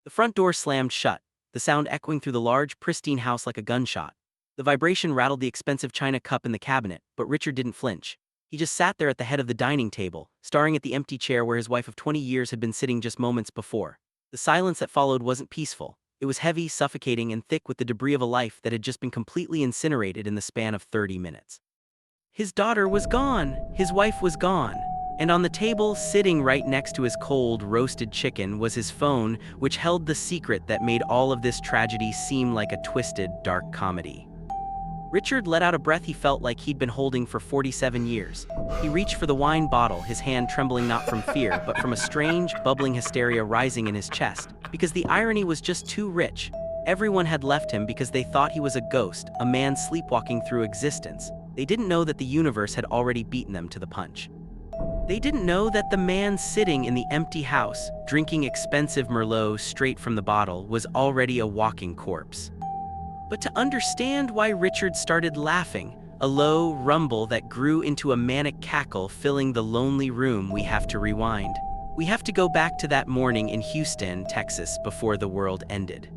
The front door slammed shut, the sound echoing through the large, pristine house like a gunshot. The vibration rattled the expensive china cup in the cabinet, but Richard didn't flinch. He just sat there at the head of the dining table, staring at the empty chair where his wife of 20 years had been sitting just moments before. The silence that followed wasn't peaceful. It was heavy, suffocating, and thick with the debris of a life that had just been completely incinerated in the span of 30 minutes. His daughter was gone. His wife was gone. And on the table, sitting right next to his cold, roasted chicken, was his phone, which held the secret that made all of this tragedy seem like a twisted, dark comedy. Richard let out a breath he felt like he'd been holding for 47 years. He reached for the wine bottle, his hand trembling not from fear, but from a strange, bubbling hysteria rising in his chest, because the irony was just too rich. Everyone had left him because they thought he was a ghost, a man sleepwalking through existence. They didn't know that the universe had already beaten them to the punch. They didn't know that the man sitting in the empty house, drinking expensive Merlot straight from the bottle, was already a walking corpse. But to understand why Richard started laughing, a low rumble that grew into a manic cackle filling the lonely room, we have to rewind. We have to go back to that morning in Houston, Texas, before the world ended.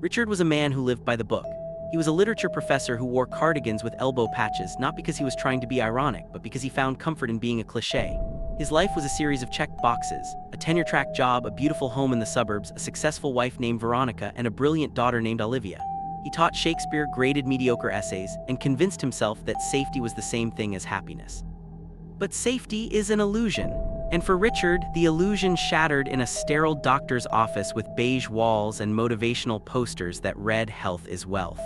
Richard was a man who lived by the book. He was a literature professor who wore cardigans with elbow patches, not because he was trying to be ironic, but because he found comfort in being a cliché. His life was a series of checked boxes: a tenure-track job, a beautiful home in the suburbs, a successful wife named Veronica, and a brilliant daughter named Olivia. He taught Shakespeare, graded mediocre essays, and convinced himself that safety was the same thing as happiness. But safety is an illusion. And for Richard, the illusion shattered in a sterile doctor's office with beige walls and motivational posters that read "Health is wealth."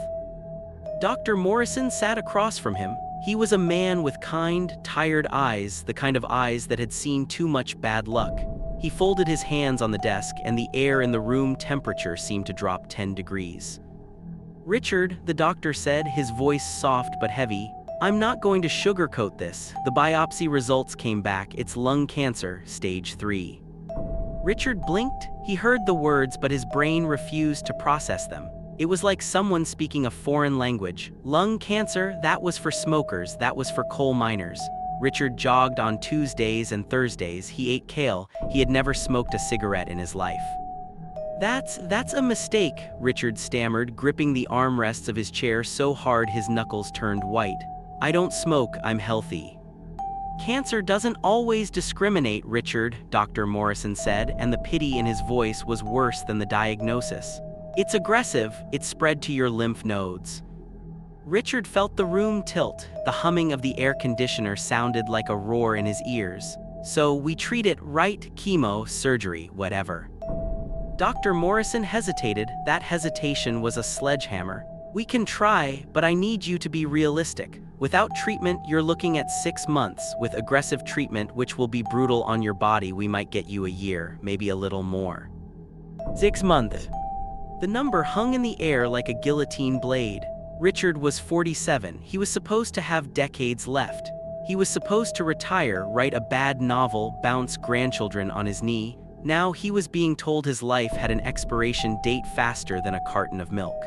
Dr. Morrison sat across from him. He was a man with kind, tired eyes, the kind of eyes that had seen too much bad luck. He folded his hands on the desk, and the air in the room temperature seemed to drop 10 degrees. "Richard," the doctor said, his voice soft but heavy, "I'm not going to sugarcoat this. The biopsy results came back. It's lung cancer, stage 3. Richard blinked. He heard the words, but his brain refused to process them. It was like someone speaking a foreign language. Lung cancer, that was for smokers, that was for coal miners. Richard jogged on Tuesdays and Thursdays. He ate kale. He had never smoked a cigarette in his life. That's a mistake," Richard stammered, gripping the armrests of his chair so hard his knuckles turned white. "I don't smoke, I'm healthy." "Cancer doesn't always discriminate, Richard," Dr. Morrison said, and the pity in his voice was worse than the diagnosis. "It's aggressive, it's spread to your lymph nodes." Richard felt the room tilt. The humming of the air conditioner sounded like a roar in his ears. "So we treat it, right? Chemo, surgery, whatever." Dr. Morrison hesitated. That hesitation was a sledgehammer. "We can try, but I need you to be realistic. Without treatment, you're looking at 6 months. With aggressive treatment, which will be brutal on your body, we might get you a year, maybe a little more." 6 months. The number hung in the air like a guillotine blade. Richard was 47. He was supposed to have decades left. He was supposed to retire, write a bad novel, bounce grandchildren on his knee. Now he was being told his life had an expiration date faster than a carton of milk.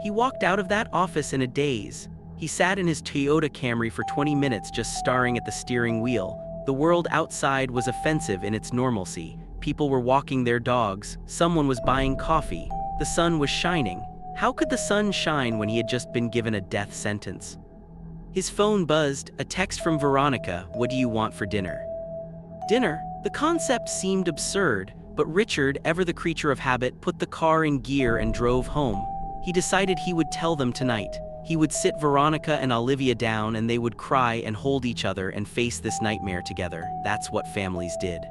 He walked out of that office in a daze. He sat in his Toyota Camry for 20 minutes just staring at the steering wheel. The world outside was offensive in its normalcy. People were walking their dogs. Someone was buying coffee. The sun was shining. How could the sun shine when he had just been given a death sentence? His phone buzzed, a text from Veronica. "What do you want for dinner?" Dinner? The concept seemed absurd, but Richard, ever the creature of habit, put the car in gear and drove home. He decided he would tell them tonight. He would sit Veronica and Olivia down, and they would cry and hold each other and face this nightmare together. That's what families did.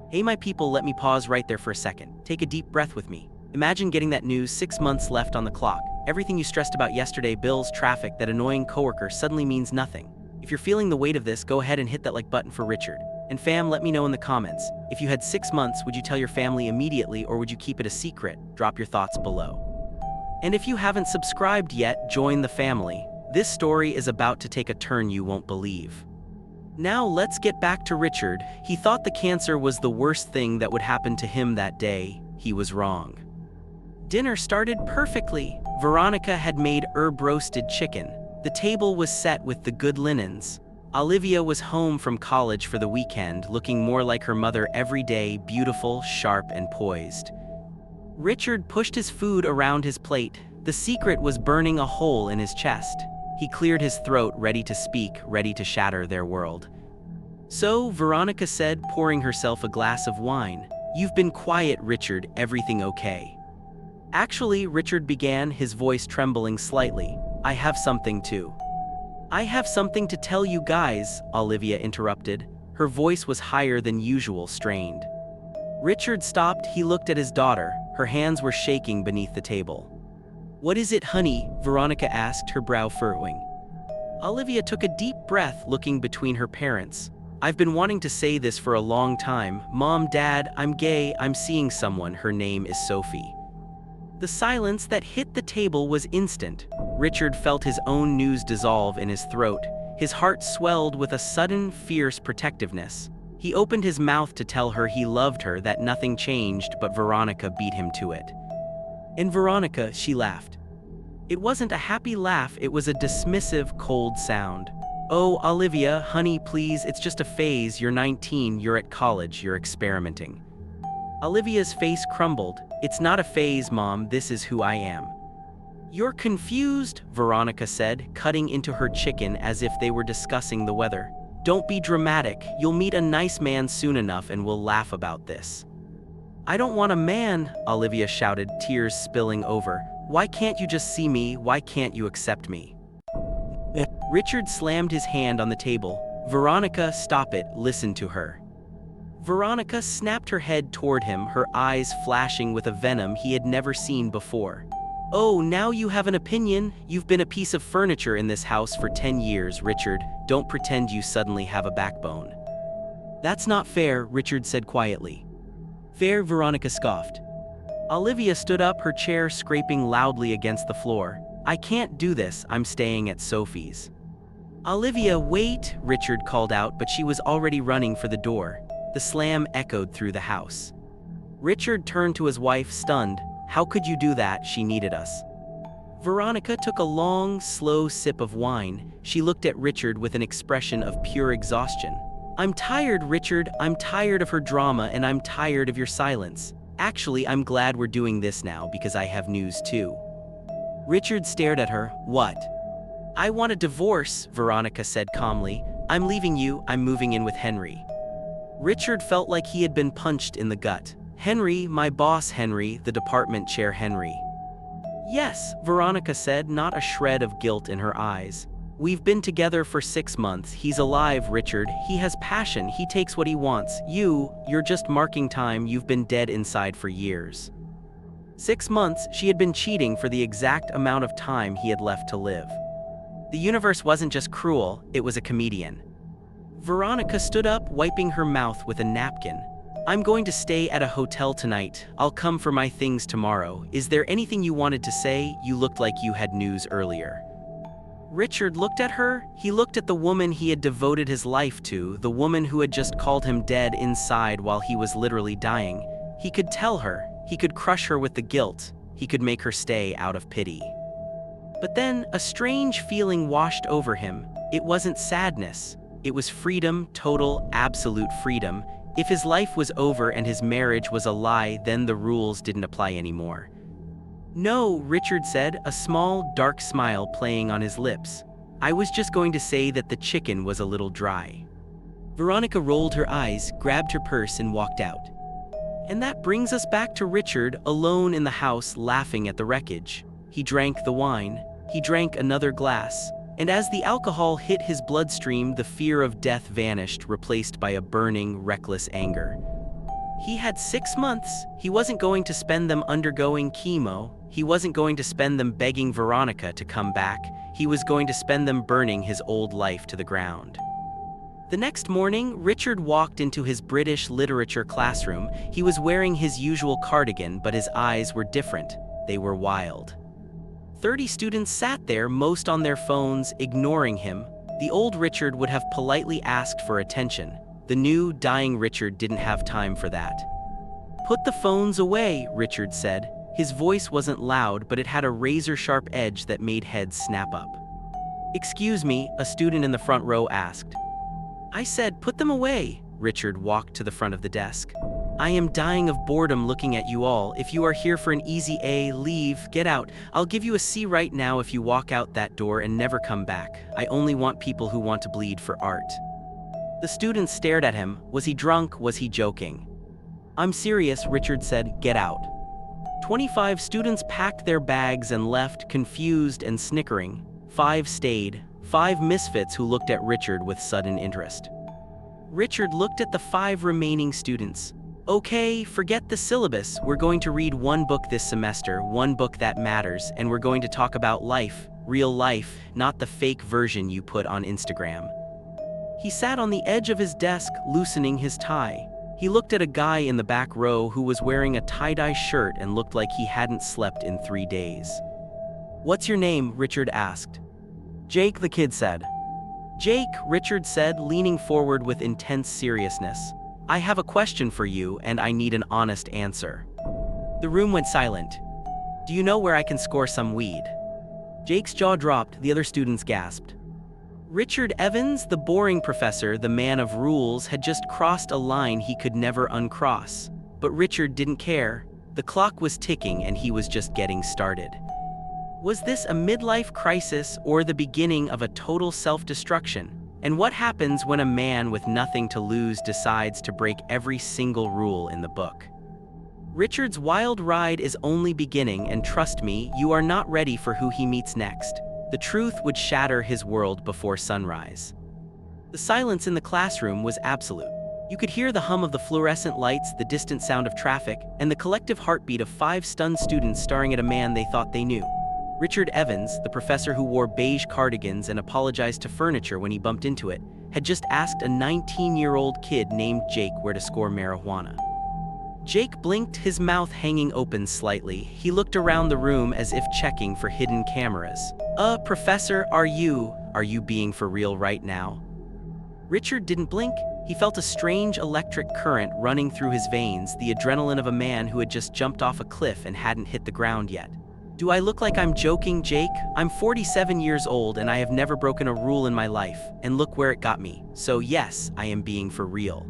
Hey my people, let me pause right there for a second. Take a deep breath with me. Imagine getting that news, 6 months left on the clock. Everything you stressed about yesterday, bills, traffic, that annoying coworker, suddenly means nothing. If you're feeling the weight of this, go ahead and hit that like button for Richard. And fam, let me know in the comments. If you had 6 months, would you tell your family immediately or would you keep it a secret? Drop your thoughts below. And if you haven't subscribed yet, join the family. This story is about to take a turn you won't believe. Now let's get back to Richard. He thought the cancer was the worst thing that would happen to him that day. He was wrong. Dinner started perfectly. Veronica had made herb-roasted chicken. The table was set with the good linens. Olivia was home from college for the weekend, looking more like her mother every day, beautiful, sharp, and poised. Richard pushed his food around his plate. The secret was burning a hole in his chest. He cleared his throat, ready to speak, ready to shatter their world. "So," Veronica said, pouring herself a glass of wine. "You've been quiet, Richard. Everything okay?" "Actually," Richard began, his voice trembling slightly, "I have something to tell you guys," Olivia interrupted. Her voice was higher than usual, strained. Richard stopped. He looked at his daughter. Her hands were shaking beneath the table. "What is it, honey?" Veronica asked, her brow furrowing. Olivia took a deep breath, looking between her parents. "I've been wanting to say this for a long time. Mom, Dad, I'm gay, I'm seeing someone. Her name is Sophie." The silence that hit the table was instant. Richard felt his own news dissolve in his throat. His heart swelled with a sudden, fierce protectiveness. He opened his mouth to tell her he loved her, that nothing changed, but Veronica beat him to it. And Veronica, she laughed. It wasn't a happy laugh, it was a dismissive, cold sound. "Oh, Olivia, honey, please, it's just a phase. You're 19, you're at college, you're experimenting." Olivia's face crumbled. "It's not a phase, Mom, this is who I am." "You're confused," Veronica said, cutting into her chicken as if they were discussing the weather. "Don't be dramatic. You'll meet a nice man soon enough and we'll laugh about this." "I don't want a man," Olivia shouted, tears spilling over. "Why can't you just see me? Why can't you accept me?" Richard slammed his hand on the table. "Veronica, stop it. Listen to her." Veronica snapped her head toward him, her eyes flashing with a venom he had never seen before. "Oh, now you have an opinion? You've been a piece of furniture in this house for 10 years, Richard. Don't pretend you suddenly have a backbone." "That's not fair," Richard said quietly. "Fair?" Veronica scoffed. Olivia stood up, her chair scraping loudly against the floor. "I can't do this, I'm staying at Sophie's." "Olivia, wait," Richard called out, but she was already running for the door. The slam echoed through the house. Richard turned to his wife, stunned. "How could you do that? She needed us." Veronica took a long, slow sip of wine. She looked at Richard with an expression of pure exhaustion. "I'm tired, Richard. I'm tired of her drama and I'm tired of your silence. Actually, I'm glad we're doing this now because I have news too." Richard stared at her. "What?" "I want a divorce," Veronica said calmly. "I'm leaving you, I'm moving in with Henry." Richard felt like he had been punched in the gut. "Henry, my boss Henry, the department chair Henry." "Yes," Veronica said, not a shred of guilt in her eyes. "We've been together for 6 months. He's alive, Richard. He has passion. He takes what he wants. You're just marking time. You've been dead inside for years." 6 months, she had been cheating for the exact amount of time he had left to live. The universe wasn't just cruel, it was a comedian. Veronica stood up, wiping her mouth with a napkin. "I'm going to stay at a hotel tonight. I'll come for my things tomorrow. Is there anything you wanted to say? You looked like you had news earlier." Richard looked at her. He looked at the woman he had devoted his life to, the woman who had just called him dead inside while he was literally dying. He could tell her. He could crush her with the guilt. He could make her stay out of pity. But then, a strange feeling washed over him. It wasn't sadness. It was freedom, total, absolute freedom. If his life was over and his marriage was a lie, then the rules didn't apply anymore. "No," Richard said, a small, dark smile playing on his lips. "I was just going to say that the chicken was a little dry." Veronica rolled her eyes, grabbed her purse and walked out. And that brings us back to Richard, alone in the house, laughing at the wreckage. He drank the wine. He drank another glass. And as the alcohol hit his bloodstream, the fear of death vanished, replaced by a burning, reckless anger. He had 6 months. He wasn't going to spend them undergoing chemo. He wasn't going to spend them begging Veronica to come back. He was going to spend them burning his old life to the ground. The next morning, Richard walked into his British literature classroom. He was wearing his usual cardigan, but his eyes were different. They were wild. 30 students sat there, most on their phones, ignoring him. The old Richard would have politely asked for attention. The new, dying Richard didn't have time for that. "Put the phones away," Richard said. His voice wasn't loud, but it had a razor-sharp edge that made heads snap up. "Excuse me," a student in the front row asked. "I said, put them away." Richard walked to the front of the desk. I am dying of boredom looking at you all. If you are here for an easy A, leave, get out. I'll give you a C right now if you walk out that door and never come back. I only want people who want to bleed for art. The students stared at him. Was he drunk? Was he joking? I'm serious, Richard said. Get out. 25 students packed their bags and left, confused and snickering. 5 stayed, 5 misfits who looked at Richard with sudden interest. Richard looked at the 5 remaining students. Okay, forget the syllabus. We're going to read one book this semester, one book that matters, and we're going to talk about life, real life, not the fake version you put on Instagram. He sat on the edge of his desk, loosening his tie. He looked at a guy in the back row who was wearing a tie-dye shirt and looked like he hadn't slept in 3 days. What's your name? Richard asked. Jake, the kid said. Jake, Richard said, leaning forward with intense seriousness. I have a question for you, and I need an honest answer. The room went silent. Do you know where I can score some weed? Jake's jaw dropped, the other students gasped. Richard Evans, the boring professor, the man of rules, had just crossed a line he could never uncross. But Richard didn't care. The clock was ticking and he was just getting started. Was this a midlife crisis or the beginning of a total self-destruction? And what happens when a man with nothing to lose decides to break every single rule in the book? Richard's wild ride is only beginning, and trust me, you are not ready for who he meets next. The truth would shatter his world before sunrise. The silence in the classroom was absolute. You could hear the hum of the fluorescent lights, the distant sound of traffic, and the collective heartbeat of 5 stunned students staring at a man they thought they knew. Richard Evans, the professor who wore beige cardigans and apologized to furniture when he bumped into it, had just asked a 19-year-old kid named Jake where to score marijuana. Jake blinked, his mouth hanging open slightly. He looked around the room as if checking for hidden cameras. Professor, are you being for real right now? Richard didn't blink. He felt a strange electric current running through his veins, the adrenaline of a man who had just jumped off a cliff and hadn't hit the ground yet. Do I look like I'm joking, Jake? I'm 47 years old and I have never broken a rule in my life, and look where it got me. So yes, I am being for real.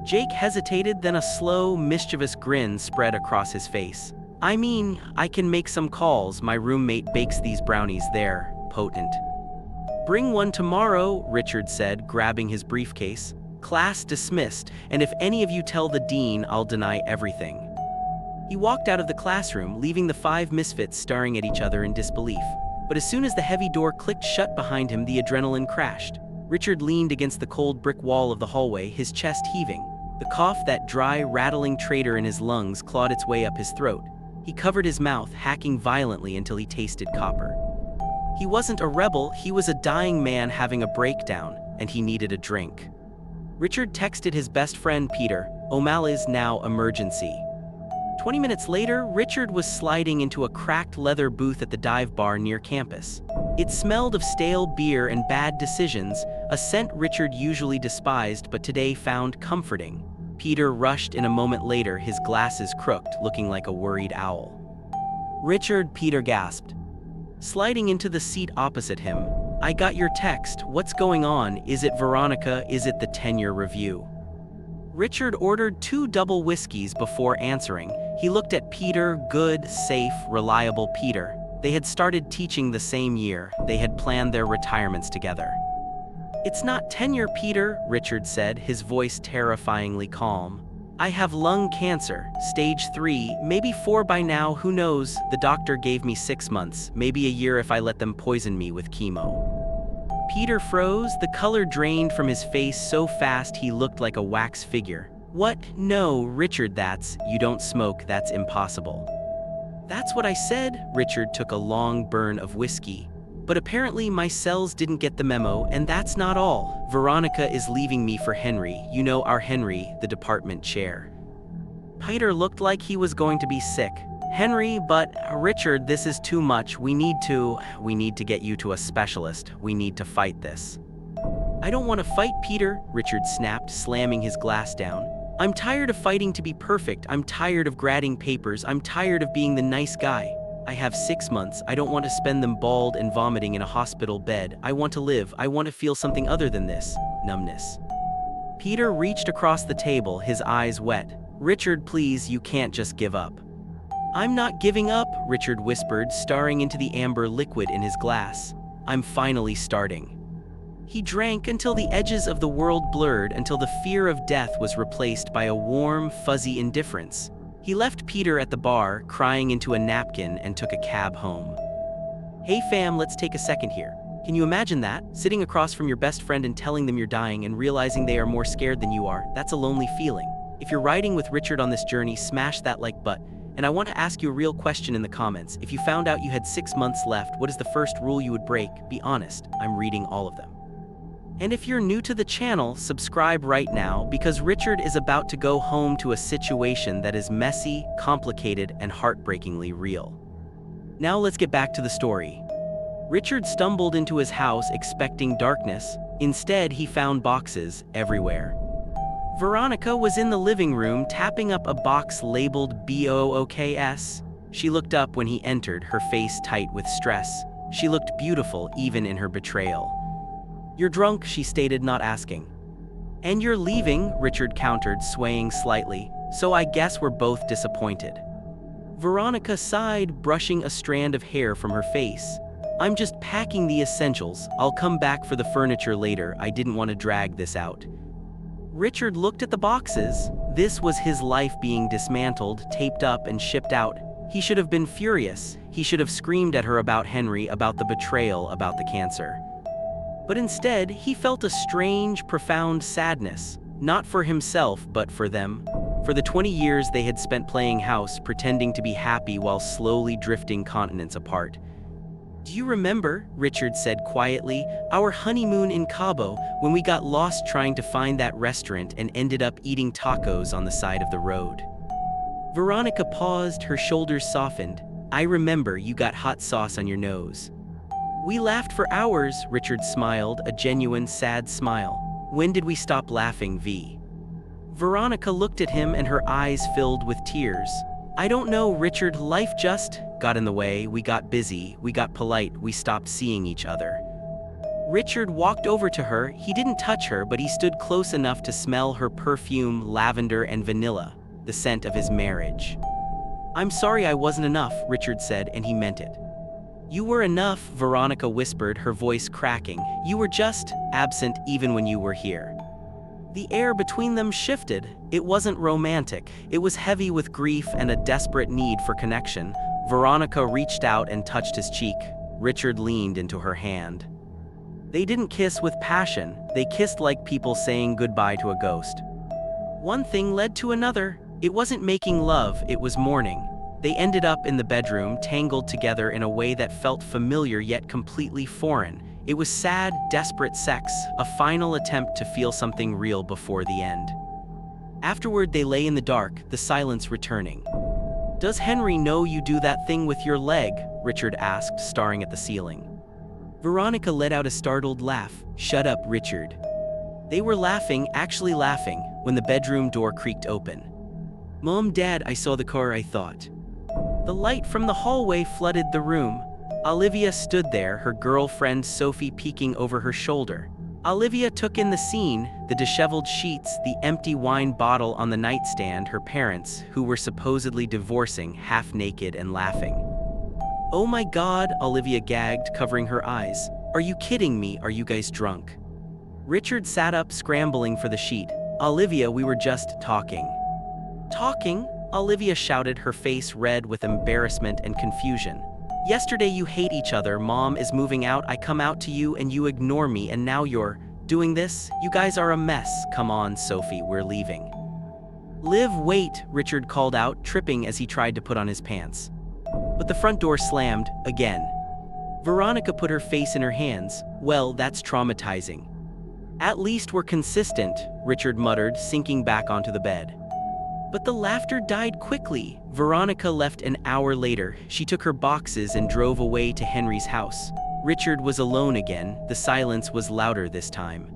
Jake hesitated, then a slow, mischievous grin spread across his face. I mean, I can make some calls. My roommate bakes these brownies. They're potent. Bring one tomorrow, Richard said, grabbing his briefcase. Class dismissed, and if any of you tell the dean, I'll deny everything. He walked out of the classroom, leaving the 5 misfits staring at each other in disbelief. But as soon as the heavy door clicked shut behind him, the adrenaline crashed. Richard leaned against the cold brick wall of the hallway, his chest heaving. The cough, that dry, rattling traitor in his lungs, clawed its way up his throat. He covered his mouth, hacking violently until he tasted copper. He wasn't a rebel, he was a dying man having a breakdown, and he needed a drink. Richard texted his best friend Peter, O'Malley's now emergency. 20 minutes later, Richard was sliding into a cracked leather booth at the dive bar near campus. It smelled of stale beer and bad decisions, a scent Richard usually despised but today found comforting. Peter rushed in a moment later, his glasses crooked, looking like a worried owl. Richard, Peter gasped. Sliding into the seat opposite him. I got your text. What's going on? Is it Veronica? Is it the tenure review? Richard ordered 2 double whiskeys before answering. He looked at Peter, good, safe, reliable Peter. They had started teaching the same year. They had planned their retirements together. It's not tenure, Peter, Richard said, his voice terrifyingly calm. I have lung cancer, stage 3, maybe 4 by now, who knows? The doctor gave me 6 months, maybe a year if I let them poison me with chemo. Peter froze, the color drained from his face so fast he looked like a wax figure. What? No, Richard, you don't smoke, that's impossible. That's what I said. Richard took a long burn of whiskey. But apparently my cells didn't get the memo, and that's not all. Veronica is leaving me for Henry, you know, our Henry, the department chair. Peter looked like he was going to be sick. Henry, but Richard, this is too much. We need to get you to a specialist. We need to fight this. I don't want to fight, Peter, Richard snapped, slamming his glass down. I'm tired of fighting to be perfect. I'm tired of grading papers. I'm tired of being the nice guy. I have 6 months. I don't want to spend them bald and vomiting in a hospital bed. I want to live. I want to feel something other than this numbness. Peter reached across the table, his eyes wet. Richard, please, you can't just give up. I'm not giving up, Richard whispered, staring into the amber liquid in his glass. I'm finally starting. He drank until the edges of the world blurred, until the fear of death was replaced by a warm, fuzzy indifference. He left Peter at the bar, crying into a napkin, and took a cab home. Hey fam, let's take a second here. Can you imagine that? Sitting across from your best friend and telling them you're dying and realizing they are more scared than you are. That's a lonely feeling. If you're riding with Richard on this journey, smash that like button. And I want to ask you a real question in the comments. If you found out you had 6 months left, what is the first rule you would break? Be honest, I'm reading all of them. And if you're new to the channel, subscribe right now, because Richard is about to go home to a situation that is messy, complicated, and heartbreakingly real. Now let's get back to the story. Richard stumbled into his house expecting darkness. Instead, he found boxes everywhere. Veronica was in the living room tapping up a box labeled BOOKS. She looked up when he entered, her face tight with stress. She looked beautiful even in her betrayal. You're drunk, she stated, not asking. And you're leaving, Richard countered, swaying slightly, so I guess we're both disappointed. Veronica sighed, brushing a strand of hair from her face. I'm just packing the essentials. I'll come back for the furniture later. I didn't want to drag this out. Richard looked at the boxes. This was his life being dismantled, taped up, and shipped out. He should have been furious. He should have screamed at her about Henry, about the betrayal, about the cancer. But instead, he felt a strange, profound sadness, not for himself, but for them. For the 20 years they had spent playing house, pretending to be happy while slowly drifting continents apart. Do you remember, Richard said quietly, our honeymoon in Cabo, when we got lost trying to find that restaurant and ended up eating tacos on the side of the road? Veronica paused, her shoulders softened. I remember, you got hot sauce on your nose. We laughed for hours, Richard smiled, a genuine sad smile. When did we stop laughing, V? Veronica looked at him and her eyes filled with tears. I don't know, Richard, life just got in the way. We got busy, we got polite, we stopped seeing each other. Richard walked over to her. He didn't touch her, but he stood close enough to smell her perfume, lavender and vanilla, the scent of his marriage. I'm sorry I wasn't enough, Richard said, and he meant it. You were enough, Veronica whispered, her voice cracking. You were just absent even when you were here. The air between them shifted. It wasn't romantic. It was heavy with grief and a desperate need for connection. Veronica reached out and touched his cheek. Richard leaned into her hand. They didn't kiss with passion. They kissed like people saying goodbye to a ghost. One thing led to another. It wasn't making love, it was mourning. They ended up in the bedroom, tangled together in a way that felt familiar yet completely foreign. It was sad, desperate sex, a final attempt to feel something real before the end. Afterward, they lay in the dark, the silence returning. Does Henry know you do that thing with your leg? Richard asked, staring at the ceiling. Veronica let out a startled laugh. Shut up, Richard. They were laughing, actually laughing, when the bedroom door creaked open. Mom, Dad, I saw the car, I thought. The light from the hallway flooded the room. Olivia stood there, her girlfriend Sophie peeking over her shoulder. Olivia took in the scene, the disheveled sheets, the empty wine bottle on the nightstand, her parents, who were supposedly divorcing, half naked and laughing. Oh my God, Olivia gagged, covering her eyes. Are you kidding me? Are you guys drunk? Richard sat up, scrambling for the sheet. Olivia, we were just talking. Talking? Olivia shouted, her face red with embarrassment and confusion. Yesterday you hate each other, Mom is moving out, I come out to you and you ignore me, and now you're doing this? You guys are a mess. Come on, Sophie, we're leaving. Liv, wait, Richard called out, tripping as he tried to put on his pants. But the front door slammed, again. Veronica put her face in her hands. Well, that's traumatizing. At least we're consistent, Richard muttered, sinking back onto the bed. But the laughter died quickly. Veronica left an hour later. She took her boxes and drove away to Henry's house. Richard was alone again. The silence was louder this time.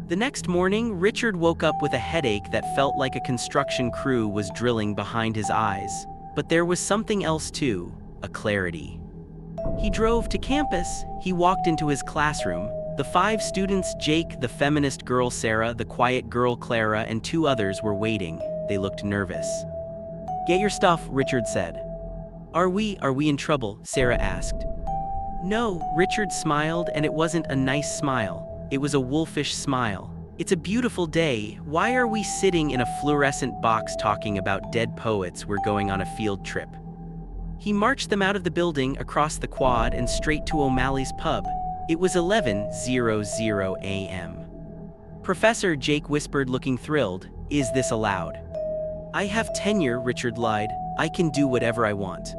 The next morning, Richard woke up with a headache that felt like a construction crew was drilling behind his eyes. But there was something else too, a clarity. He drove to campus. He walked into his classroom. The 5 students, Jake, the feminist girl Sarah, the quiet girl Clara, and 2 others were waiting. they looked nervous. "Get your stuff," Richard said. Are we in trouble?" Sarah asked. "No," Richard smiled, and it wasn't a nice smile. It was a wolfish smile. "It's a beautiful day. Why are we sitting in a fluorescent box talking about dead poets? We're going on a field trip." He marched them out of the building, across the quad, and straight to O'Malley's pub. It was 11:00 a.m. "Professor," Jake whispered, looking thrilled, "is this allowed?" "I have tenure," Richard lied. "I can do whatever I want."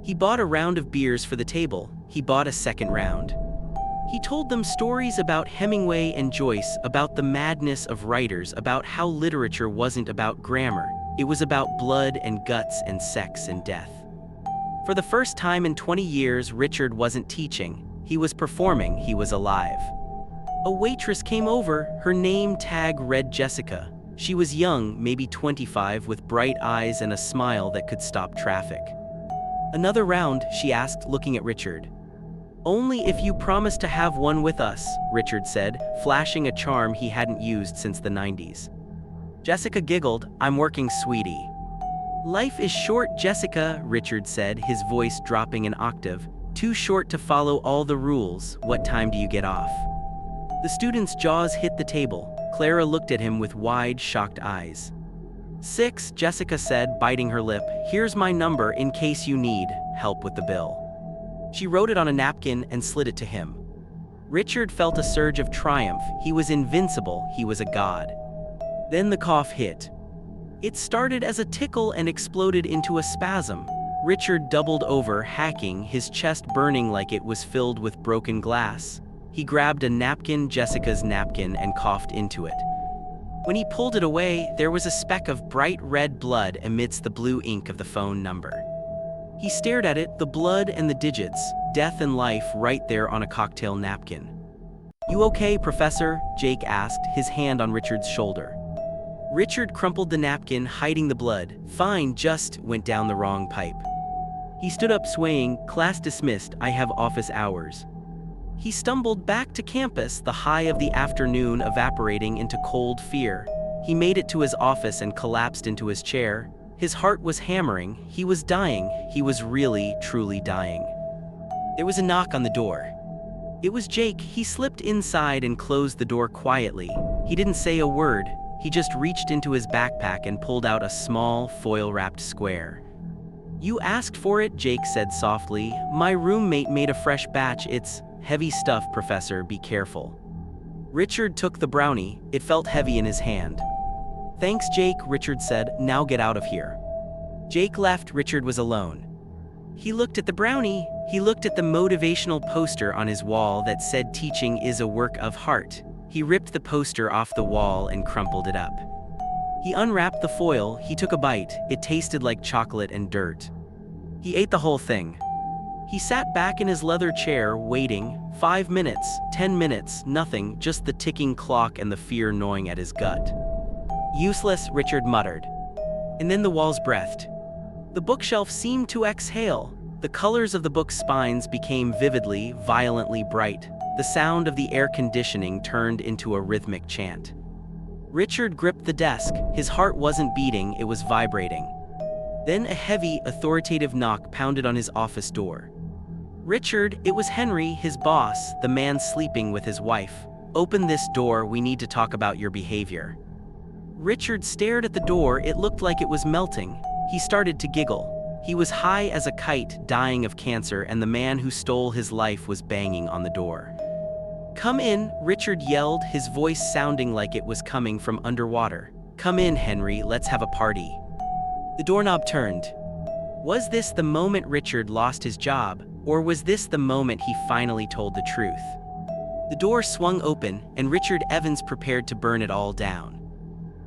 He bought a round of beers for the table. He bought a second round. He told them stories about Hemingway and Joyce, about the madness of writers, about how literature wasn't about grammar. It was about blood and guts and sex and death. For the first time in 20 years, Richard wasn't teaching. He was performing. He was alive. A waitress came over. Her name tag read Jessica. She was young, maybe 25, with bright eyes and a smile that could stop traffic. "Another round?" she asked, looking at Richard. "Only if you promise to have one with us," Richard said, flashing a charm he hadn't used since the 90s. Jessica giggled. "I'm working, sweetie." "Life is short, Jessica," Richard said, his voice dropping an octave. "Too short to follow all the rules. What time do you get off?" The student's jaws hit the table. Clara looked at him with wide, shocked eyes. 6, Jessica said, biting her lip. "Here's my number in case you need help with the bill." She wrote it on a napkin and slid it to him. Richard felt a surge of triumph. He was invincible. He was a god. Then the cough hit. It started as a tickle and exploded into a spasm. Richard doubled over, hacking, his chest burning like it was filled with broken glass. He grabbed a napkin, Jessica's napkin, and coughed into it. When he pulled it away, there was a speck of bright red blood amidst the blue ink of the phone number. He stared at it, the blood and the digits, death and life right there on a cocktail napkin. "You okay, Professor?" Jake asked, his hand on Richard's shoulder. Richard crumpled the napkin, hiding the blood. "Fine, just went down the wrong pipe." He stood up, swaying. "Class dismissed, I have office hours." He stumbled back to campus, the high of the afternoon evaporating into cold fear. He made it to his office and collapsed into his chair. His heart was hammering. He was dying. He was really, truly dying. There was a knock on the door. It was Jake. He slipped inside and closed the door quietly. He didn't say a word. He just reached into his backpack and pulled out a small, foil-wrapped square. "You asked for it," Jake said softly. "My roommate made a fresh batch. It's heavy stuff, Professor. Be careful." Richard took the brownie. It felt heavy in his hand. "Thanks, Jake," Richard said. "Now get out of here." Jake left. Richard was alone. He looked at the brownie. He looked at the motivational poster on his wall that said teaching is a work of heart. He ripped the poster off the wall and crumpled it up. He unwrapped the foil. He took a bite. It tasted like chocolate and dirt. He ate the whole thing. He sat back in his leather chair, waiting. 5 minutes, 10 minutes, nothing, just the ticking clock and the fear gnawing at his gut. "Useless," Richard muttered. And then the walls breathed. The bookshelf seemed to exhale. The colors of the book's spines became vividly, violently bright. The sound of the air conditioning turned into a rhythmic chant. Richard gripped the desk. His heart wasn't beating, it was vibrating. Then a heavy, authoritative knock pounded on his office door. "Richard," it was Henry, his boss, the man sleeping with his wife. "Open this door, we need to talk about your behavior." Richard stared at the door. It looked like it was melting. He started to giggle. He was high as a kite, dying of cancer, and the man who stole his life was banging on the door. "Come in," Richard yelled, his voice sounding like it was coming from underwater. "Come in, Henry, let's have a party." The doorknob turned. Was this the moment Richard lost his job, or was this the moment he finally told the truth? The door swung open, and Richard Evans prepared to burn it all down.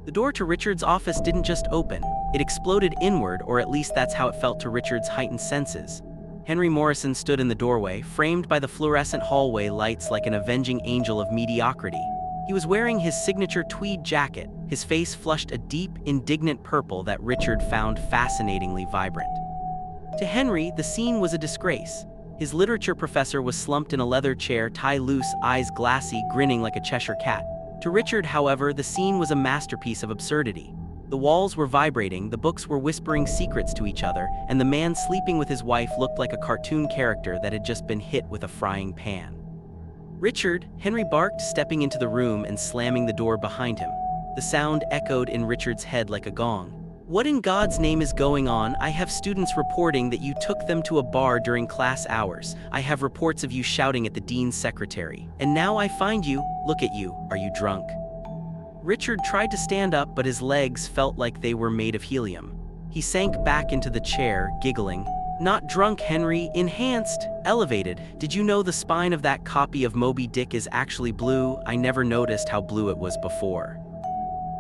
The door to Richard's office didn't just open, it exploded inward, or at least that's how it felt to Richard's heightened senses. Henry Morrison stood in the doorway, framed by the fluorescent hallway lights like an avenging angel of mediocrity. He was wearing his signature tweed jacket, his face flushed a deep, indignant purple that Richard found fascinatingly vibrant. To Henry, the scene was a disgrace. His literature professor was slumped in a leather chair, tie loose, eyes glassy, grinning like a Cheshire cat. To Richard, however, the scene was a masterpiece of absurdity. The walls were vibrating, the books were whispering secrets to each other, and the man sleeping with his wife looked like a cartoon character that had just been hit with a frying pan. "Richard," Henry barked, stepping into the room and slamming the door behind him. The sound echoed in Richard's head like a gong. "What in God's name is going on? I have students reporting that you took them to a bar during class hours. I have reports of you shouting at the dean's secretary. And now I find you. Look at you. Are you drunk?" Richard tried to stand up, but his legs felt like they were made of helium. He sank back into the chair, giggling. "Not drunk, Henry. Enhanced. Elevated. Did you know the spine of that copy of Moby Dick is actually blue? I never noticed how blue it was before."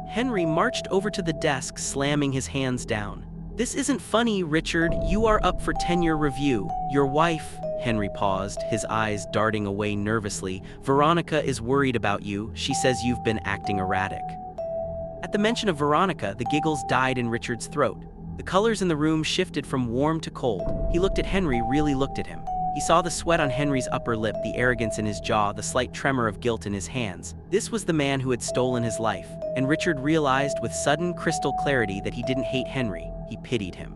Henry marched over to the desk, slamming his hands down. "This isn't funny, Richard. You are up for tenure review. Your wife—" Henry paused, his eyes darting away nervously. "Veronica is worried about you. She says you've been acting erratic." At the mention of Veronica, the giggles died in Richard's throat. The colors in the room shifted from warm to cold. He looked at Henry, really looked at him. He saw the sweat on Henry's upper lip, the arrogance in his jaw, the slight tremor of guilt in his hands. This was the man who had stolen his life, and Richard realized with sudden crystal clarity that he didn't hate Henry, he pitied him.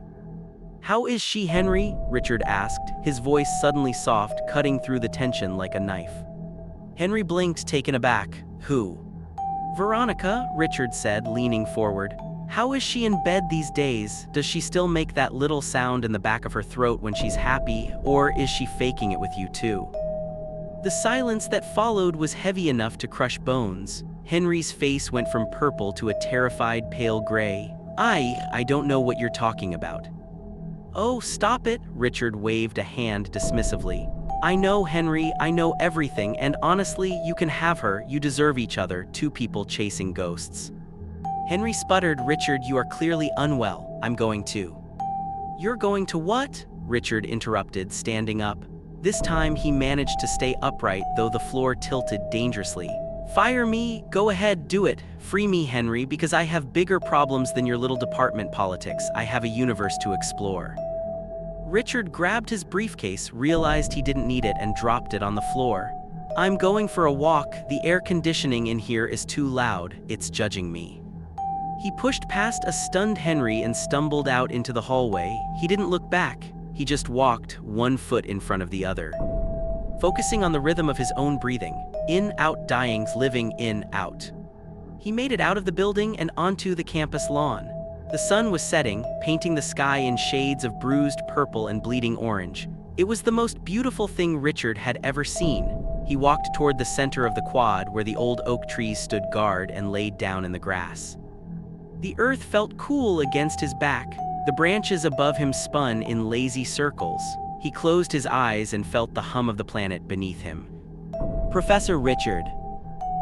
"How is she, Henry?" Richard asked, his voice suddenly soft, cutting through the tension like a knife. Henry blinked, taken aback. "Who?" "Veronica," Richard said, leaning forward. "How is she in bed these days? Does she still make that little sound in the back of her throat when she's happy, or is she faking it with you too?" The silence that followed was heavy enough to crush bones. Henry's face went from purple to a terrified pale gray. I don't know what you're talking about." "Oh, stop it," Richard waved a hand dismissively. "I know, Henry, I know everything, and honestly, you can have her, you deserve each other, two people chasing ghosts." Henry sputtered. "Richard, you are clearly unwell. I'm going to." "You're going to what?" Richard interrupted, standing up. This time he managed to stay upright, though the floor tilted dangerously. "Fire me? Go ahead, do it. Free me, Henry, because I have bigger problems than your little department politics. I have a universe to explore." Richard grabbed his briefcase, realized he didn't need it, and dropped it on the floor. "I'm going for a walk. The air conditioning in here is too loud. It's judging me." He pushed past a stunned Henry and stumbled out into the hallway. He didn't look back. He just walked, one foot in front of the other, focusing on the rhythm of his own breathing. In, out, dying, living, in, out. He made it out of the building and onto the campus lawn. The sun was setting, painting the sky in shades of bruised purple and bleeding orange. It was the most beautiful thing Richard had ever seen. He walked toward the center of the quad where the old oak trees stood guard and laid down in the grass. The earth felt cool against his back. The branches above him spun in lazy circles. He closed his eyes and felt the hum of the planet beneath him. "Professor Richard."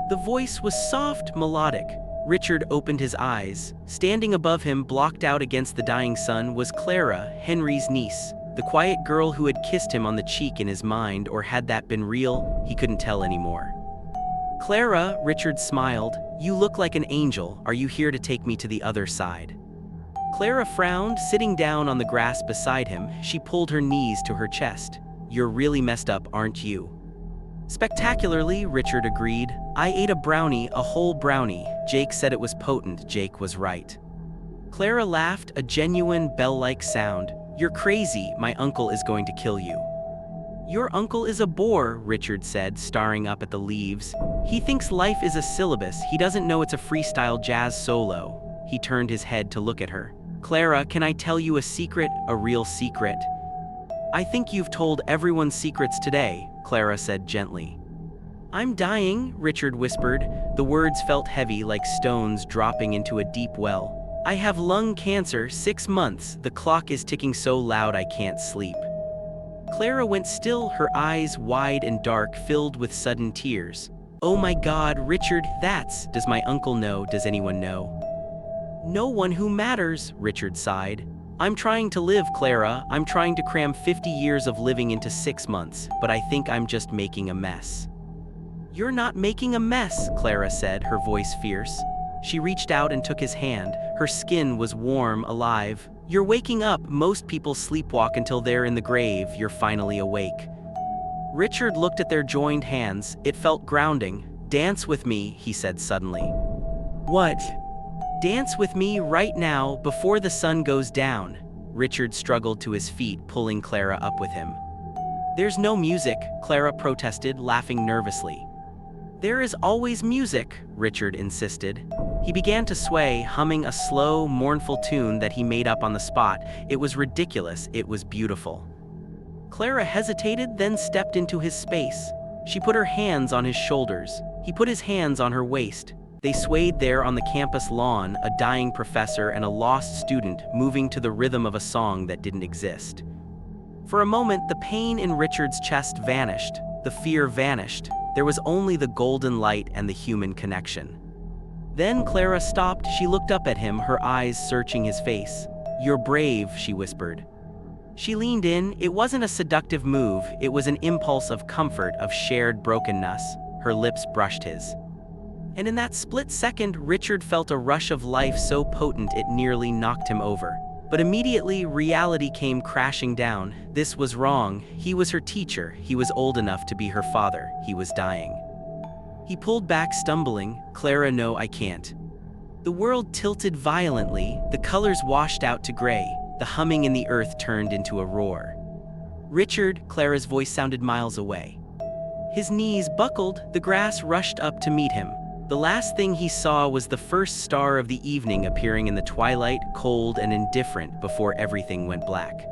The voice was soft, melodic. Richard opened his eyes. Standing above him, blocked out against the dying sun, was Clara, Henry's niece. The quiet girl who had kissed him on the cheek in his mind, or had that been real? He couldn't tell anymore. "Clara," Richard smiled, "you look like an angel. Are you here to take me to the other side?" Clara frowned, sitting down on the grass beside him. She pulled her knees to her chest. "You're really messed up, aren't you?" "Spectacularly," Richard agreed. "I ate a brownie, a whole brownie. Jake said it was potent. Jake was right." Clara laughed, a genuine bell-like sound. "You're crazy. My uncle is going to kill you." "Your uncle is a bore," Richard said, staring up at the leaves. "He thinks life is a syllabus. He doesn't know it's a freestyle jazz solo." He turned his head to look at her. "Clara, can I tell you a secret? A real secret?" "I think you've told everyone's secrets today," Clara said gently. "I'm dying," Richard whispered. The words felt heavy, like stones dropping into a deep well. "I have lung cancer, 6 months. The clock is ticking so loud I can't sleep." Clara went still, her eyes wide and dark, filled with sudden tears. "Oh my God, Richard, does my uncle know? Does anyone know?" "No one who matters," Richard sighed. "I'm trying to live, Clara. I'm trying to cram 50 years of living into 6 months, but I think I'm just making a mess." "You're not making a mess," Clara said, her voice fierce. She reached out and took his hand. Her skin was warm, alive. "You're waking up. Most people sleepwalk until they're in the grave. You're finally awake." Richard looked at their joined hands. It felt grounding. "Dance with me," he said suddenly. "What?" Dance with me right now before the sun goes down. Richard struggled to his feet, pulling Clara up with him. There's no music, Clara protested, laughing nervously. There is always music, Richard insisted. He began to sway, humming a slow, mournful tune that he made up on the spot. It was ridiculous, it was beautiful. Clara hesitated, then stepped into his space. She put her hands on his shoulders. He put his hands on her waist. They swayed there on the campus lawn, a dying professor and a lost student moving to the rhythm of a song that didn't exist. For a moment, the pain in Richard's chest vanished. The fear vanished. There was only the golden light and the human connection. Then Clara stopped. She looked up at him, her eyes searching his face. "You're brave," she whispered. She leaned in. It wasn't a seductive move. It was an impulse of comfort, of shared brokenness. Her lips brushed his. And in that split second, Richard felt a rush of life so potent it nearly knocked him over. But immediately, reality came crashing down. This was wrong. He was her teacher. He was old enough to be her father. He was dying. He pulled back, stumbling. "Clara, no, I can't." The world tilted violently. The colors washed out to gray. The humming in the earth turned into a roar. "Richard," Clara's voice sounded miles away. His knees buckled. The grass rushed up to meet him. The last thing he saw was the first star of the evening appearing in the twilight, cold and indifferent, before everything went black.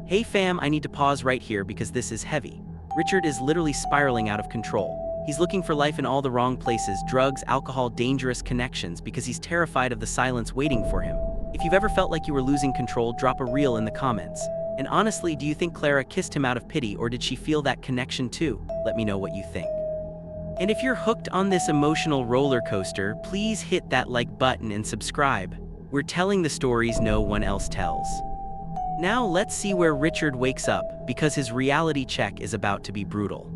"Hey fam, I need to pause right here because this is heavy." Richard is literally spiraling out of control. He's looking for life in all the wrong places, drugs, alcohol, dangerous connections, because he's terrified of the silence waiting for him. If you've ever felt like you were losing control, drop a reel in the comments. And honestly, do you think Clara kissed him out of pity, or did she feel that connection too? Let me know what you think. And if you're hooked on this emotional roller coaster, please hit that like button and subscribe. We're telling the stories no one else tells. Now let's see where Richard wakes up, because his reality check is about to be brutal.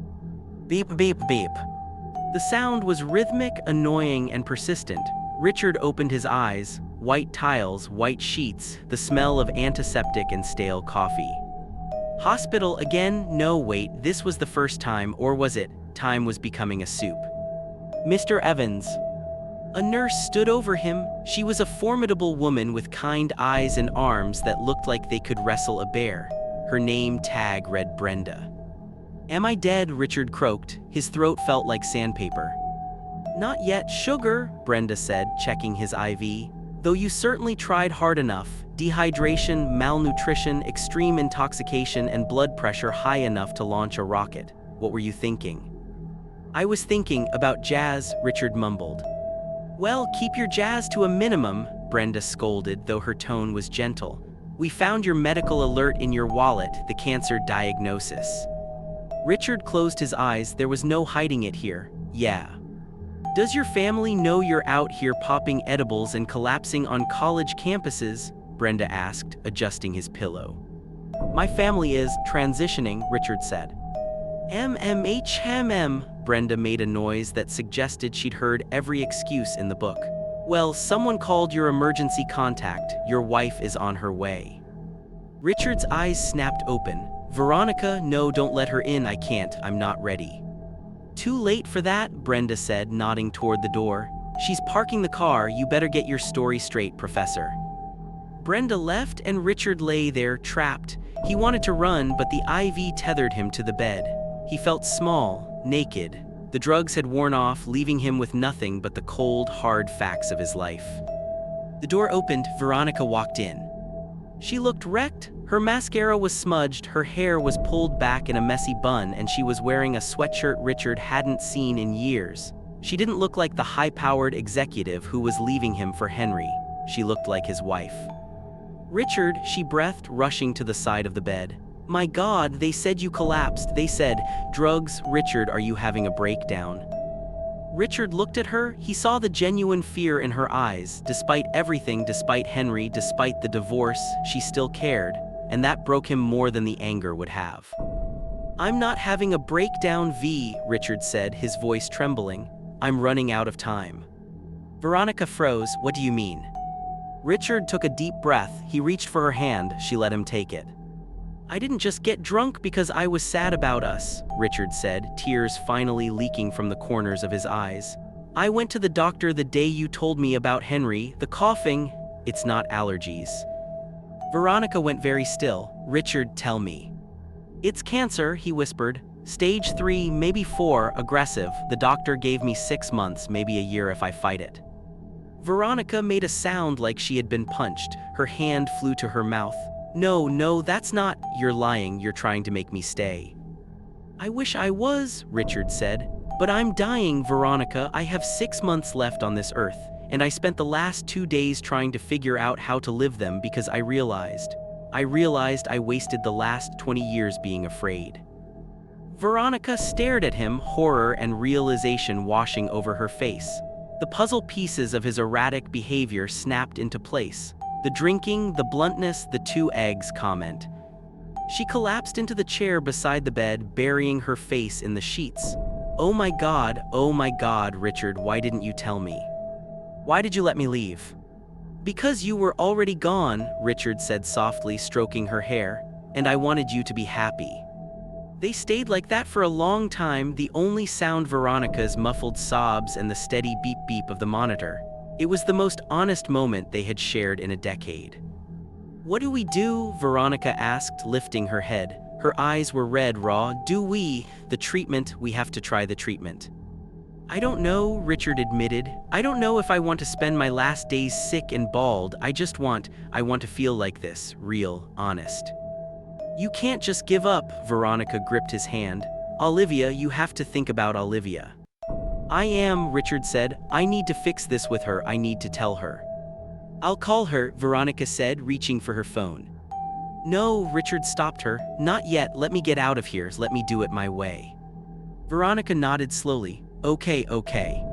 Beep, beep, beep. The sound was rhythmic, annoying, and persistent. Richard opened his eyes. White tiles, white sheets, the smell of antiseptic and stale coffee. Hospital again? No, wait, this was the first time, or was it? Time was becoming a soup. "Mr. Evans." A nurse stood over him. She was a formidable woman with kind eyes and arms that looked like they could wrestle a bear. Her name tag read Brenda. "Am I dead?" Richard croaked. His throat felt like sandpaper. "Not yet, sugar," Brenda said, checking his IV. "Though you certainly tried hard enough. Dehydration, malnutrition, extreme intoxication, and blood pressure high enough to launch a rocket. What were you thinking?" "I was thinking about jazz," Richard mumbled. "Well, keep your jazz to a minimum," Brenda scolded, though her tone was gentle. "We found your medical alert in your wallet, the cancer diagnosis." Richard closed his eyes. There was no hiding it here. "Yeah. Does your family know you're out here popping edibles and collapsing on college campuses?" Brenda asked, adjusting his pillow. "My family is transitioning," Richard said. "MMHMM," Brenda made a noise that suggested she'd heard every excuse in the book. "Well, someone called your emergency contact. Your wife is on her way." Richard's eyes snapped open. "Veronica, no, don't let her in. I can't. I'm not ready." "Too late for that," Brenda said, nodding toward the door. "She's parking the car. You better get your story straight, Professor." Brenda left and Richard lay there, trapped. He wanted to run, but the IV tethered him to the bed. He felt small, naked. The drugs had worn off, leaving him with nothing but the cold, hard facts of his life. The door opened. Veronica walked in. She looked wrecked. Her mascara was smudged, her hair was pulled back in a messy bun, and she was wearing a sweatshirt Richard hadn't seen in years. She didn't look like the high-powered executive who was leaving him for Henry. She looked like his wife. "Richard," she breathed, rushing to the side of the bed. "My God, they said you collapsed. They said, drugs. Richard, are you having a breakdown?" Richard looked at her. He saw the genuine fear in her eyes. Despite everything, despite Henry, despite the divorce, she still cared, and that broke him more than the anger would have. "I'm not having a breakdown, V," Richard said, his voice trembling. "I'm running out of time." Veronica froze. "What do you mean?" Richard took a deep breath. He reached for her hand. She let him take it. "I didn't just get drunk because I was sad about us," Richard said, tears finally leaking from the corners of his eyes. I went to the doctor the day you told me about Henry, the coughing. It's not allergies. Veronica went very still. Richard, tell me. It's cancer, he whispered. Stage 3, maybe 4, aggressive. The doctor gave me 6 months, maybe a year if I fight it. Veronica made a sound like she had been punched. Her hand flew to her mouth. No, that's not. You're lying, you're trying to make me stay. I wish I was, Richard said. But I'm dying, Veronica. I have 6 months left on this earth, and I spent the last 2 days trying to figure out how to live them because I realized I wasted the last 20 years being afraid. Veronica stared at him, horror and realization washing over her face. The puzzle pieces of his erratic behavior snapped into place. The drinking, the bluntness, the 2 eggs comment. She collapsed into the chair beside the bed, burying her face in the sheets. Oh my God, Richard, why didn't you tell me? Why did you let me leave? Because you were already gone, Richard said softly, stroking her hair, and I wanted you to be happy. They stayed like that for a long time, the only sound Veronica's muffled sobs and the steady beep-beep of the monitor. It was the most honest moment they had shared in a decade. What do we do? Veronica asked, lifting her head. Her eyes were red, raw. Do we? The treatment, we have to try the treatment. I don't know, Richard admitted. I don't know if I want to spend my last days sick and bald. I want to feel like this, real, honest. You can't just give up, Veronica gripped his hand. Olivia, you have to think about Olivia. I am, Richard said. I need to fix this with her. I need to tell her. I'll call her, Veronica said, reaching for her phone. No, Richard stopped her. Not yet, let me get out of here. Let me do it my way. Veronica nodded slowly. Okay.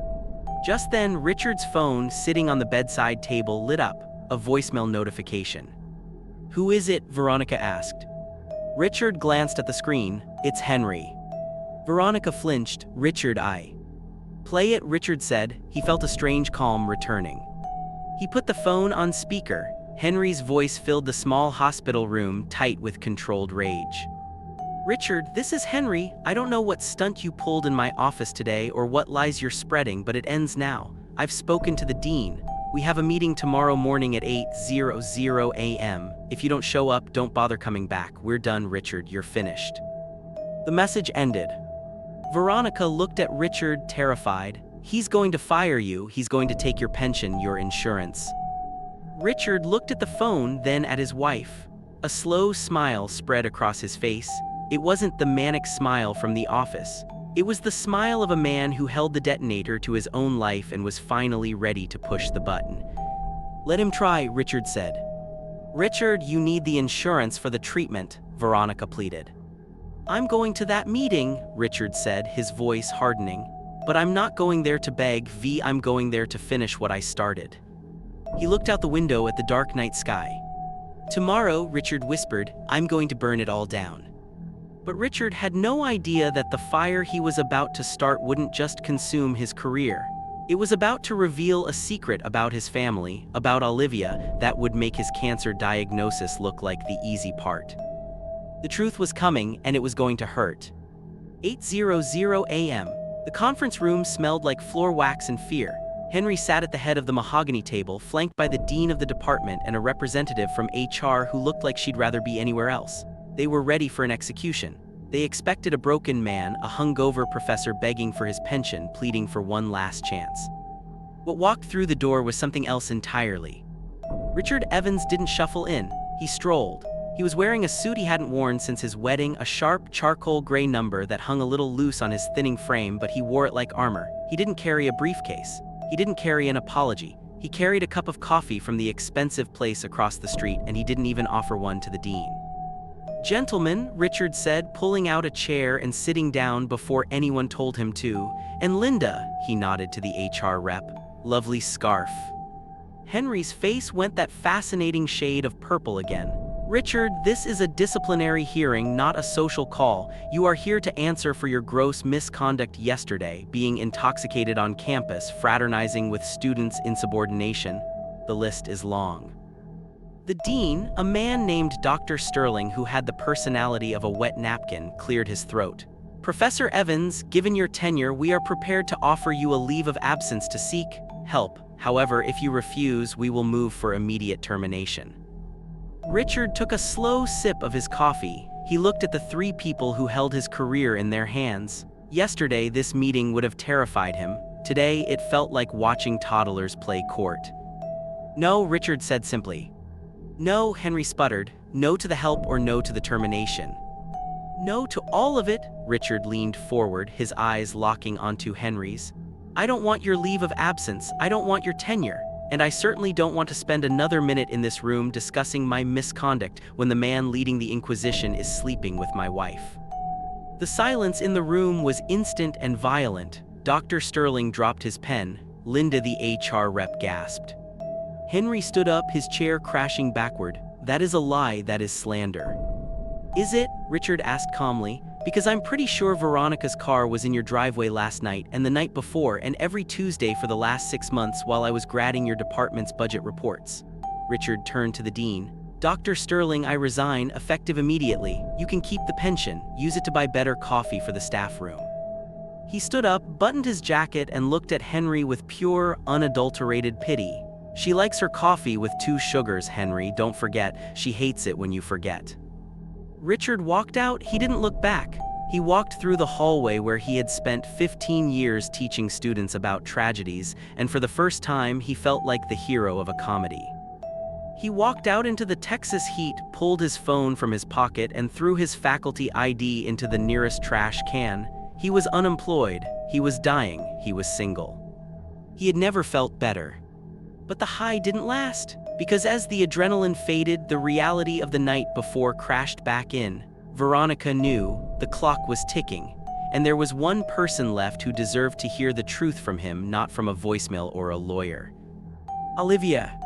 Just then, Richard's phone, sitting on the bedside table, lit up, a voicemail notification. Who is it? Veronica asked. Richard glanced at the screen. It's Henry. Veronica flinched. Richard, I. Play it, Richard said. He felt a strange calm returning. He put the phone on speaker. Henry's voice filled the small hospital room, tight with controlled rage. Richard, this is Henry. I don't know what stunt you pulled in my office today or what lies you're spreading, but it ends now. I've spoken to the dean. We have a meeting tomorrow morning at 8:00 a.m. If you don't show up, don't bother coming back. We're done, Richard. You're finished. The message ended. Veronica looked at Richard, terrified. He's going to fire you. He's going to take your pension, your insurance. Richard looked at the phone, then at his wife. A slow smile spread across his face. It wasn't the manic smile from the office. It was the smile of a man who held the detonator to his own life and was finally ready to push the button. Let him try, Richard said. Richard, you need the insurance for the treatment, Veronica pleaded. I'm going to that meeting, Richard said, his voice hardening. But I'm not going there to beg, I'm going there to finish what I started. He looked out the window at the dark night sky. Tomorrow, Richard whispered, I'm going to burn it all down. But Richard had no idea that the fire he was about to start wouldn't just consume his career. It was about to reveal a secret about his family, about Olivia, that would make his cancer diagnosis look like the easy part. The truth was coming, and it was going to hurt. 8:00 a.m. The conference room smelled like floor wax and fear. Henry sat at the head of the mahogany table, flanked by the dean of the department and a representative from HR who looked like she'd rather be anywhere else. They were ready for an execution. They expected a broken man, a hungover professor begging for his pension, pleading for one last chance. What walked through the door was something else entirely. Richard Evans didn't shuffle in. He strolled. He was wearing a suit he hadn't worn since his wedding, a sharp, charcoal gray number that hung a little loose on his thinning frame, but he wore it like armor. He didn't carry a briefcase. He didn't carry an apology. He carried a cup of coffee from the expensive place across the street, and he didn't even offer one to the dean. Gentlemen, Richard said, pulling out a chair and sitting down before anyone told him to. And Linda, he nodded to the HR rep. Lovely scarf. Henry's face went that fascinating shade of purple again. Richard, this is a disciplinary hearing, not a social call. You are here to answer for your gross misconduct yesterday, being intoxicated on campus, fraternizing with students, insubordination. The list is long. The dean, a man named Dr. Sterling who had the personality of a wet napkin, cleared his throat. Professor Evans, given your tenure, we are prepared to offer you a leave of absence to seek help. However, if you refuse, we will move for immediate termination. Richard took a slow sip of his coffee. He looked at the three people who held his career in their hands. Yesterday, this meeting would have terrified him. Today, it felt like watching toddlers play court. No, Richard said simply. No, Henry sputtered. No to the help or no to the termination. No to all of it, Richard leaned forward, his eyes locking onto Henry's. I don't want your leave of absence, I don't want your tenure, and I certainly don't want to spend another minute in this room discussing my misconduct when the man leading the Inquisition is sleeping with my wife. The silence in the room was instant and violent. Dr. Sterling dropped his pen. Linda, the HR rep, gasped. Henry stood up, his chair crashing backward. That is a lie, that is slander. Is it? Richard asked calmly. Because I'm pretty sure Veronica's car was in your driveway last night and the night before and every Tuesday for the last 6 months while I was grading your department's budget reports. Richard turned to the dean. Dr. Sterling, I resign, effective immediately. You can keep the pension, use it to buy better coffee for the staff room. He stood up, buttoned his jacket, and looked at Henry with pure, unadulterated pity. She likes her coffee with 2 sugars, Henry, don't forget, she hates it when you forget. Richard walked out. He didn't look back. He walked through the hallway where he had spent 15 years teaching students about tragedies, and for the first time he felt like the hero of a comedy. He walked out into the Texas heat, pulled his phone from his pocket, and threw his faculty ID into the nearest trash can. He was unemployed, he was dying, he was single. He had never felt better. But the high didn't last, because as the adrenaline faded, the reality of the night before crashed back in. Veronica knew the clock was ticking, and there was one person left who deserved to hear the truth from him, not from a voicemail or a lawyer. Olivia.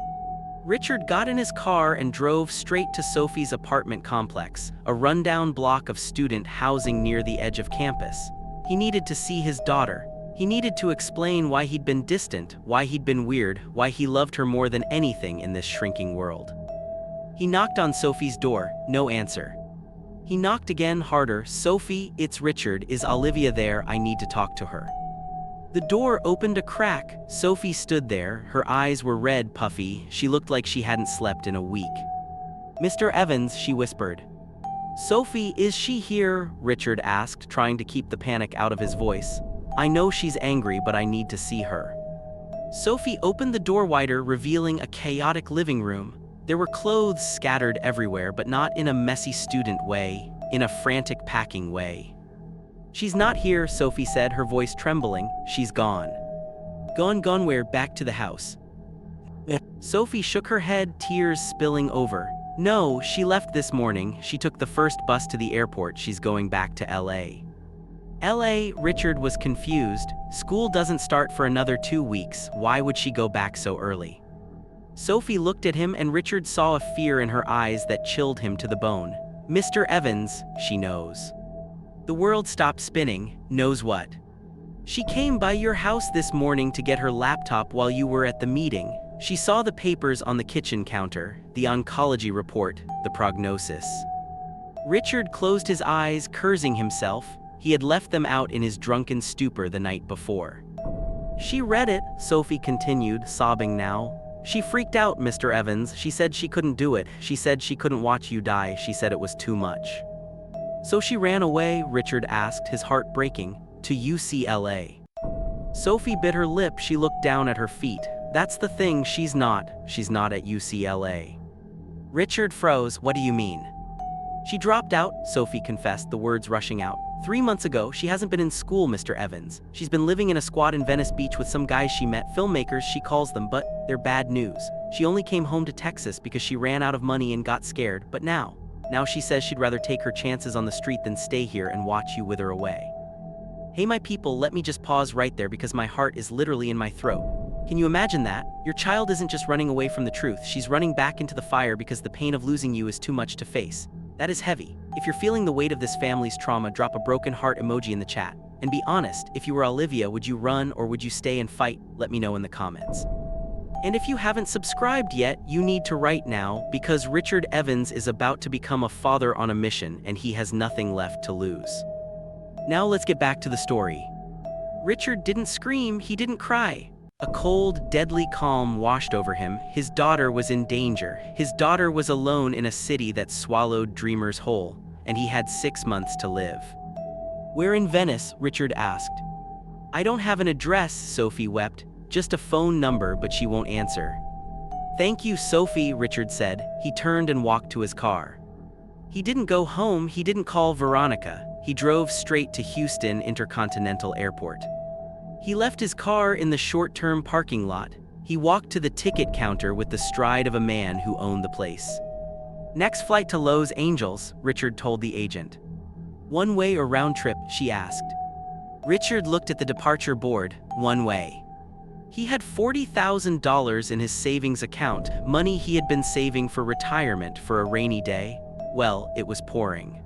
Richard got in his car and drove straight to Sophie's apartment complex, a rundown block of student housing near the edge of campus. He needed to see his daughter. He needed to explain why he'd been distant, why he'd been weird, why he loved her more than anything in this shrinking world. He knocked on Sophie's door, no answer. He knocked again, harder. Sophie, it's Richard, is Olivia there? I need to talk to her. The door opened a crack. Sophie stood there, her eyes were red, puffy, she looked like she hadn't slept in a week. Mr. Evans, she whispered. Sophie, is she here? Richard asked, trying to keep the panic out of his voice. I know she's angry, but I need to see her. Sophie opened the door wider, revealing a chaotic living room. There were clothes scattered everywhere, but not in a messy student way, in a frantic packing way. She's not here, Sophie said, her voice trembling. She's gone. Gone where? Back to the house. Sophie shook her head, tears spilling over. No, she left this morning. She took the first bus to the airport. She's going back to LA. LA? Richard was confused. School doesn't start for another 2 weeks. Why would she go back so early? Sophie looked at him, and Richard saw a fear in her eyes that chilled him to the bone. Mr. Evans, she knows. The world stopped spinning. Knows what? She came by your house this morning to get her laptop while you were at the meeting. She saw the papers on the kitchen counter, the oncology report, the prognosis. Richard closed his eyes, cursing himself. He had left them out in his drunken stupor the night before. She read it, Sophie continued, sobbing now. She freaked out, Mr. Evans. She said she couldn't do it. She said she couldn't watch you die. She said it was too much. So she ran away, Richard asked, his heart breaking, to UCLA. Sophie bit her lip. She looked down at her feet. That's the thing, she's not at UCLA. Richard froze. What do you mean? She dropped out, Sophie confessed, the words rushing out. 3 months ago, she hasn't been in school, Mr. Evans. She's been living in a squat in Venice Beach with some guys she met, filmmakers she calls them, but they're bad news. She only came home to Texas because she ran out of money and got scared, but now she says she'd rather take her chances on the street than stay here and watch you wither away. Hey my people, let me just pause right there because my heart is literally in my throat. Can you imagine that? Your child isn't just running away from the truth, she's running back into the fire because the pain of losing you is too much to face. That is heavy. If you're feeling the weight of this family's trauma, drop a broken heart emoji in the chat. And be honest, if you were Olivia, would you run or would you stay and fight? Let me know in the comments. And if you haven't subscribed yet, you need to right now, because Richard Evans is about to become a father on a mission and he has nothing left to lose. Now let's get back to the story. Richard didn't scream, he didn't cry. A cold, deadly calm washed over him. His daughter was in danger. His daughter was alone in a city that swallowed dreamers whole, and he had 6 months to live. "Where in Venice?" Richard asked. "I don't have an address," Sophie wept. "Just a phone number, but she won't answer." "Thank you, Sophie," Richard said. He turned and walked to his car. He didn't go home, he didn't call Veronica. He drove straight to Houston Intercontinental Airport. He left his car in the short-term parking lot. He walked to the ticket counter with the stride of a man who owned the place. "Next flight to Los Angeles," Richard told the agent. "One way or round trip?" she asked. Richard looked at the departure board. One way. He had $40,000 in his savings account, money he had been saving for retirement for a rainy day. Well, it was pouring.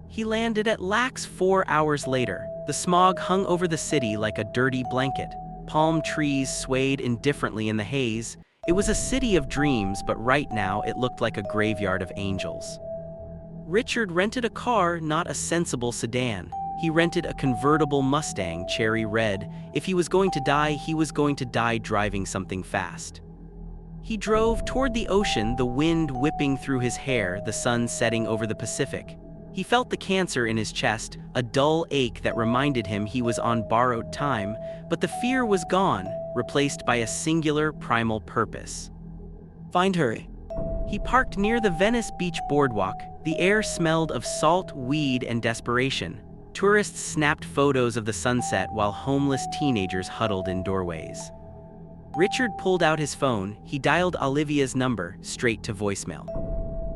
He landed at LAX 4 hours later. The smog hung over the city like a dirty blanket. Palm trees swayed indifferently in the haze. It was a city of dreams, but right now it looked like a graveyard of angels. Richard rented a car, not a sensible sedan. He rented a convertible Mustang, cherry red. If he was going to die, he was going to die driving something fast. He drove toward the ocean, the wind whipping through his hair, the sun setting over the Pacific. He felt the cancer in his chest, a dull ache that reminded him he was on borrowed time, but the fear was gone, replaced by a singular, primal purpose. Find her. He parked near the Venice Beach boardwalk. The air smelled of salt, weed, and desperation. Tourists snapped photos of the sunset while homeless teenagers huddled in doorways. Richard pulled out his phone. He dialed Olivia's number, straight to voicemail.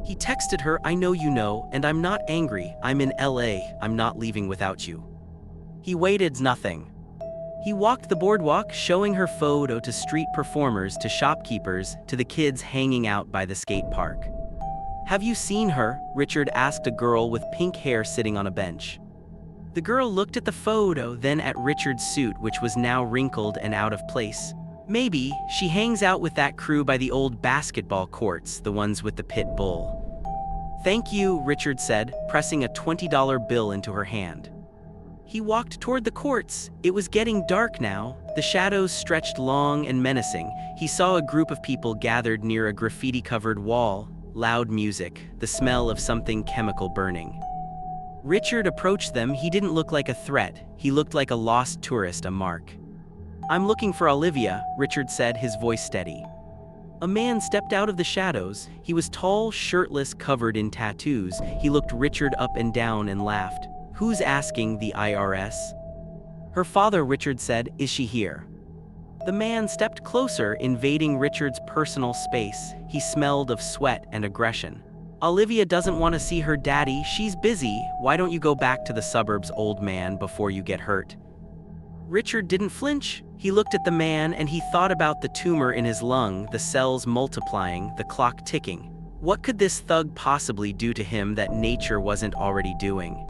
He texted her, "I know you know, and I'm not angry. I'm in LA. I'm not leaving without you." He waited, nothing. He walked the boardwalk, showing her photo to street performers, to shopkeepers, to the kids hanging out by the skate park. "Have you seen her?" Richard asked a girl with pink hair sitting on a bench. The girl looked at the photo, then at Richard's suit, which was now wrinkled and out of place. "Maybe, she hangs out with that crew by the old basketball courts, the ones with the pit bull." "Thank you," Richard said, pressing a $20 bill into her hand. He walked toward the courts. It was getting dark now. The shadows stretched long and menacing. He saw a group of people gathered near a graffiti-covered wall, loud music, the smell of something chemical burning. Richard approached them. He didn't look like a threat. He looked like a lost tourist, a mark. "I'm looking for Olivia," Richard said, his voice steady. A man stepped out of the shadows. He was tall, shirtless, covered in tattoos. He looked Richard up and down and laughed. "Who's asking? The IRS?" "Her father," Richard said. "Is she here?" The man stepped closer, invading Richard's personal space. He smelled of sweat and aggression. "Olivia doesn't want to see her daddy. She's busy. Why don't you go back to the suburbs, old man, before you get hurt?" Richard didn't flinch. He looked at the man and he thought about the tumor in his lung, the cells multiplying, the clock ticking. What could this thug possibly do to him that nature wasn't already doing?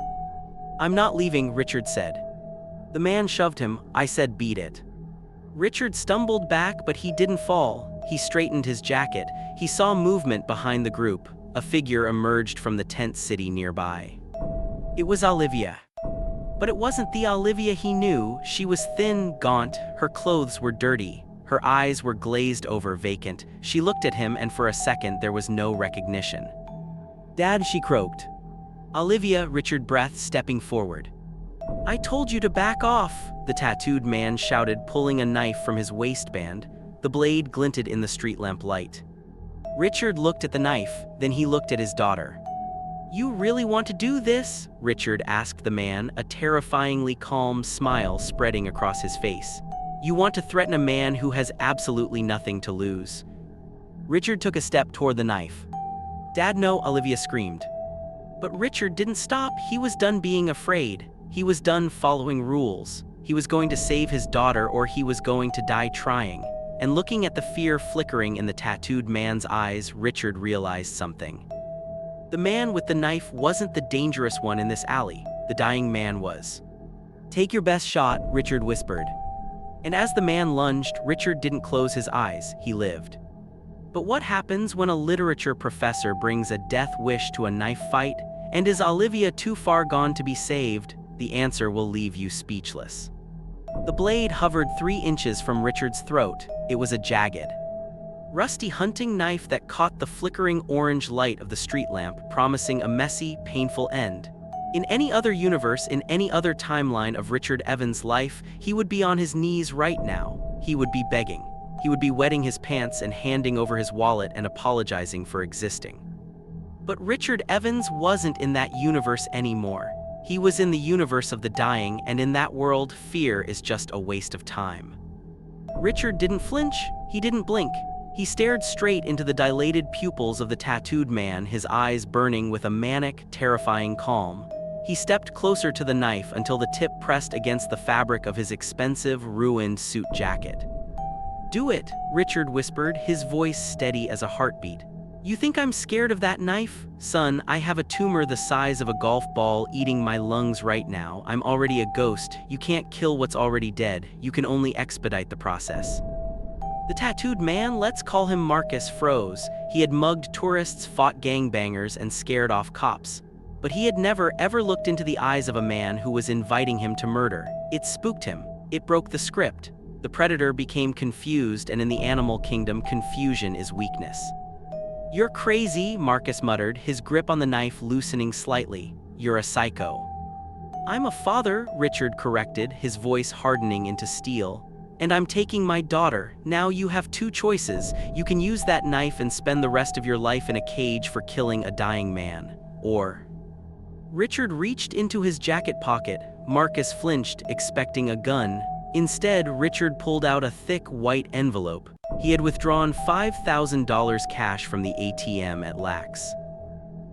"I'm not leaving," Richard said. The man shoved him. "I said beat it." Richard stumbled back, but he didn't fall. He straightened his jacket. He saw movement behind the group. A figure emerged from the tent city nearby. It was Olivia. But it wasn't the Olivia he knew. She was thin, gaunt, her clothes were dirty. Her eyes were glazed over, vacant. She looked at him, and for a second there was no recognition. "Dad," she croaked. "Olivia," Richard breathed, stepping forward. "I told you to back off," the tattooed man shouted, pulling a knife from his waistband. The blade glinted in the street lamp light. Richard looked at the knife, then he looked at his daughter. "You really want to do this?" Richard asked the man, a terrifyingly calm smile spreading across his face. "You want to threaten a man who has absolutely nothing to lose?" Richard took a step toward the knife. "Dad, no," Olivia screamed. But Richard didn't stop. He was done being afraid. He was done following rules. He was going to save his daughter, or he was going to die trying. And looking at the fear flickering in the tattooed man's eyes, Richard realized something. The man with the knife wasn't the dangerous one in this alley. The dying man was. "Take your best shot," Richard whispered. And as the man lunged, Richard didn't close his eyes. He lived. But what happens when a literature professor brings a death wish to a knife fight? And is Olivia too far gone to be saved? The answer will leave you speechless. The blade hovered 3 inches from Richard's throat. It was a jagged, rusty hunting knife that caught the flickering orange light of the street lamp, promising a messy, painful end. In any other universe, in any other timeline of Richard Evans' life, he would be on his knees right now. He would be begging. He would be wetting his pants and handing over his wallet and apologizing for existing. But Richard Evans wasn't in that universe anymore. He was in the universe of the dying, and in that world, fear is just a waste of time. Richard didn't flinch. He didn't blink. He stared straight into the dilated pupils of the tattooed man, his eyes burning with a manic, terrifying calm. He stepped closer to the knife until the tip pressed against the fabric of his expensive, ruined suit jacket. "Do it," Richard whispered, his voice steady as a heartbeat. "You think I'm scared of that knife? Son, I have a tumor the size of a golf ball eating my lungs right now. I'm already a ghost. You can't kill what's already dead. You can only expedite the process." The tattooed man, let's call him Marcus, froze. He had mugged tourists, fought gangbangers, and scared off cops. But he had never, ever looked into the eyes of a man who was inviting him to murder. It spooked him. It broke the script. The predator became confused, and in the animal kingdom, confusion is weakness. "You're crazy," Marcus muttered, his grip on the knife loosening slightly. "You're a psycho." "I'm a father," Richard corrected, his voice hardening into steel. "And I'm taking my daughter. Now you have 2 choices. You can use that knife and spend the rest of your life in a cage for killing a dying man. Or..." Richard reached into his jacket pocket. Marcus flinched, expecting a gun. Instead, Richard pulled out a thick, white envelope. He had withdrawn $5,000 cash from the ATM at Lax.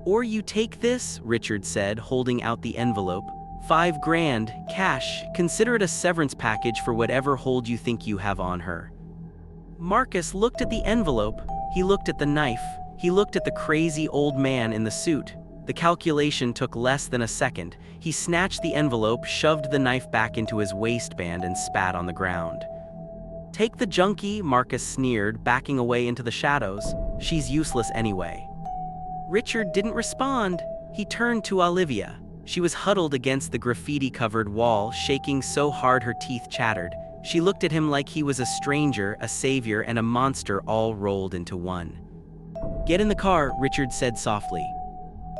"Or you take this," Richard said, holding out the envelope. $5 grand, cash. Consider it a severance package for whatever hold you think you have on her." Marcus looked at the envelope. He looked at the knife. He looked at the crazy old man in the suit. The calculation took less than a second. He snatched the envelope, shoved the knife back into his waistband, and spat on the ground. "Take the junkie," Marcus sneered, backing away into the shadows. "She's useless anyway." Richard didn't respond. He turned to Olivia. She was huddled against the graffiti-covered wall, shaking so hard her teeth chattered. She looked at him like he was a stranger, a savior, and a monster all rolled into one. "Get in the car," Richard said softly.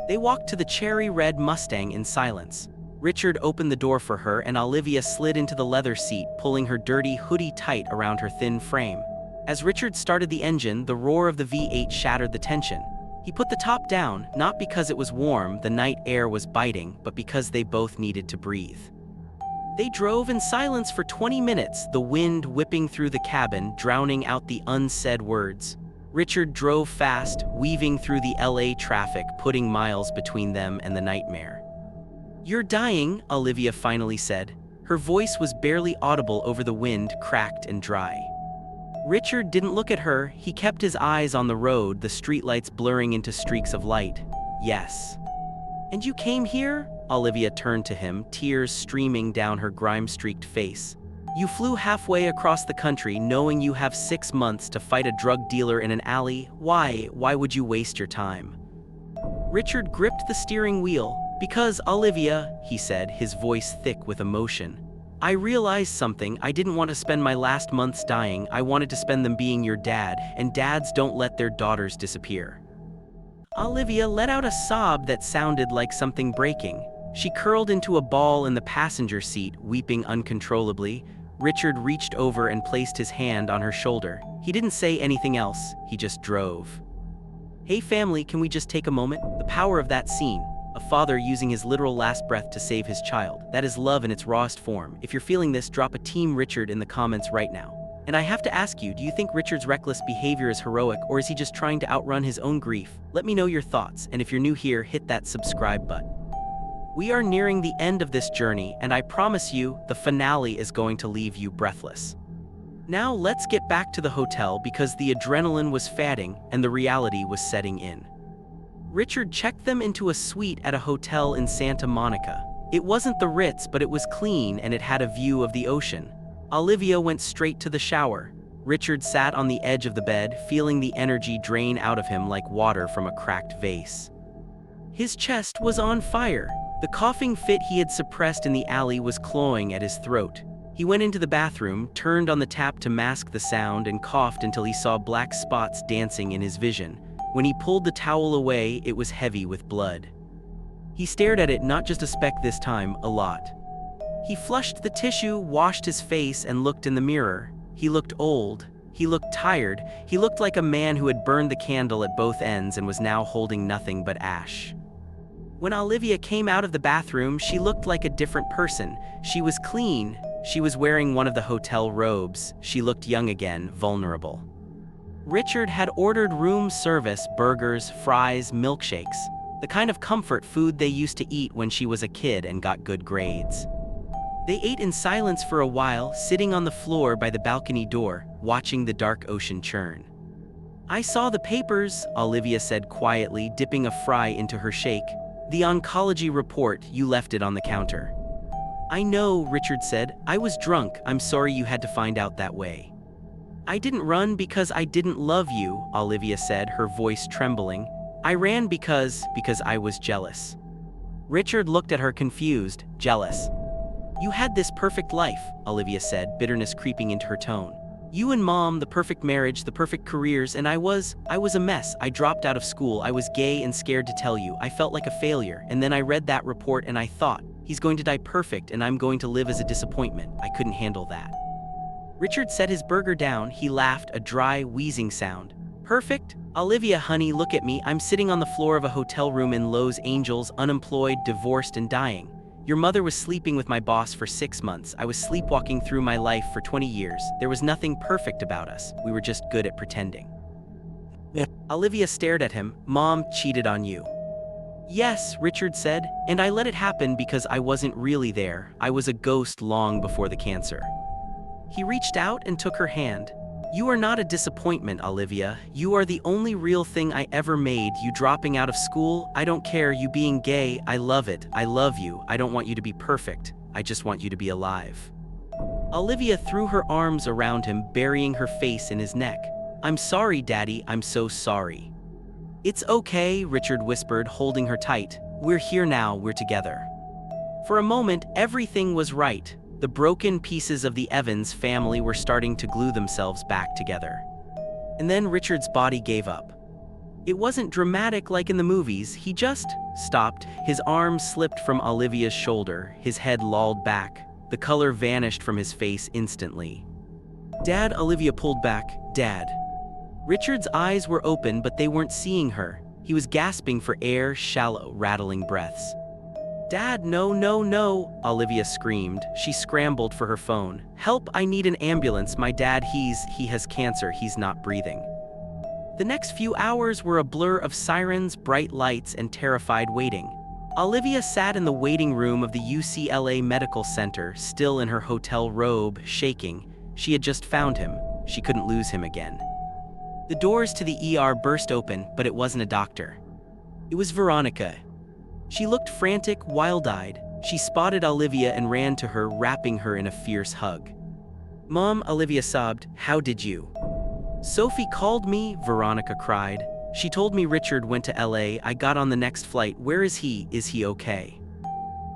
They walked to the cherry-red Mustang in silence. Richard opened the door for her, and Olivia slid into the leather seat, pulling her dirty hoodie tight around her thin frame. As Richard started the engine, the roar of the V8 shattered the tension. He put the top down, not because it was warm, the night air was biting, but because they both needed to breathe. They drove in silence for 20 minutes, the wind whipping through the cabin, drowning out the unsaid words. Richard drove fast, weaving through the LA traffic, putting miles between them and the nightmare. "You're dying," Olivia finally said. Her voice was barely audible over the wind, cracked and dry. Richard didn't look at her. He kept his eyes on the road, the streetlights blurring into streaks of light. "Yes." "And you came here?" Olivia turned to him, tears streaming down her grime-streaked face. "You flew halfway across the country knowing you have 6 months to fight a drug dealer in an alley. Why? Why would you waste your time?" Richard gripped the steering wheel. "Because, Olivia," he said, his voice thick with emotion, "I realized something. I didn't want to spend my last months dying. I wanted to spend them being your dad, and dads don't let their daughters disappear." Olivia let out a sob that sounded like something breaking. She curled into a ball in the passenger seat, weeping uncontrollably. Richard reached over and placed his hand on her shoulder. He didn't say anything else, he just drove. "Hey family, can we just take a moment?" The power of that scene. A father using his literal last breath to save his child. That is love in its rawest form. If you're feeling this, drop a Team Richard in the comments right now. And I have to ask you, do you think Richard's reckless behavior is heroic, or is he just trying to outrun his own grief? Let me know your thoughts, and if you're new here, hit that subscribe button. We are nearing the end of this journey, and I promise you, the finale is going to leave you breathless. Now let's get back to the hotel because the adrenaline was fading and the reality was setting in. Richard checked them into a suite at a hotel in Santa Monica. It wasn't the Ritz, but it was clean and it had a view of the ocean. Olivia went straight to the shower. Richard sat on the edge of the bed, feeling the energy drain out of him like water from a cracked vase. His chest was on fire. The coughing fit he had suppressed in the alley was clawing at his throat. He went into the bathroom, turned on the tap to mask the sound, and coughed until he saw black spots dancing in his vision. When he pulled the towel away, it was heavy with blood. He stared at it, not just a speck this time, a lot. He flushed the tissue, washed his face, and looked in the mirror. He looked old. He looked tired. He looked like a man who had burned the candle at both ends and was now holding nothing but ash. When Olivia came out of the bathroom, she looked like a different person. She was clean. She was wearing one of the hotel robes. She looked young again, vulnerable. Richard had ordered room service, burgers, fries, milkshakes, the kind of comfort food they used to eat when she was a kid and got good grades. They ate in silence for a while, sitting on the floor by the balcony door, watching the dark ocean churn. "I saw the papers," Olivia said quietly, dipping a fry into her shake. "The oncology report, you left it on the counter." "I know," Richard said. "I was drunk. I'm sorry you had to find out that way." "I didn't run because I didn't love you," Olivia said, her voice trembling. "I ran because I was jealous." Richard looked at her confused, jealous. "You had this perfect life," Olivia said, bitterness creeping into her tone. "You and Mom, the perfect marriage, the perfect careers, and I was a mess. I dropped out of school. I was gay and scared to tell you. I felt like a failure. And then I read that report and I thought, he's going to die perfect and I'm going to live as a disappointment. I couldn't handle that." Richard set his burger down. He laughed, a dry, wheezing sound. "Perfect? Olivia, honey, look at me. I'm sitting on the floor of a hotel room in Los Angeles, unemployed, divorced, and dying. Your mother was sleeping with my boss for 6 months. I was sleepwalking through my life for 20 years. There was nothing perfect about us. We were just good at pretending." Yeah. Olivia stared at him. "Mom cheated on you." "Yes," Richard said, "and I let it happen because I wasn't really there. I was a ghost long before the cancer." He reached out and took her hand. "You are not a disappointment, Olivia. You are the only real thing I ever made. You dropping out of school, I don't care. You being gay, I love it. I love you. I don't want you to be perfect. I just want you to be alive." Olivia threw her arms around him, burying her face in his neck. "I'm sorry, Daddy. I'm so sorry." "It's okay," Richard whispered, holding her tight. "We're here now. We're together." For a moment, everything was right. The broken pieces of the Evans family were starting to glue themselves back together. And then Richard's body gave up. It wasn't dramatic like in the movies. He just stopped. His arm slipped from Olivia's shoulder. His head lolled back. The color vanished from his face instantly. "Dad," Olivia pulled back. "Dad." Richard's eyes were open, but they weren't seeing her. He was gasping for air, shallow, rattling breaths. "Dad, no, no, no," Olivia screamed. She scrambled for her phone. "Help, I need an ambulance. My dad, he has cancer. He's not breathing." The next few hours were a blur of sirens, bright lights, and terrified waiting. Olivia sat in the waiting room of the UCLA Medical Center, still in her hotel robe, shaking. She had just found him. She couldn't lose him again. The doors to the ER burst open, but it wasn't a doctor. It was Veronica. She looked frantic, wild-eyed. She spotted Olivia and ran to her, wrapping her in a fierce hug. "Mom," Olivia sobbed, "how did you?" "Sophie called me," Veronica cried. "She told me Richard went to LA. I got on the next flight. Where is he? Is he okay?"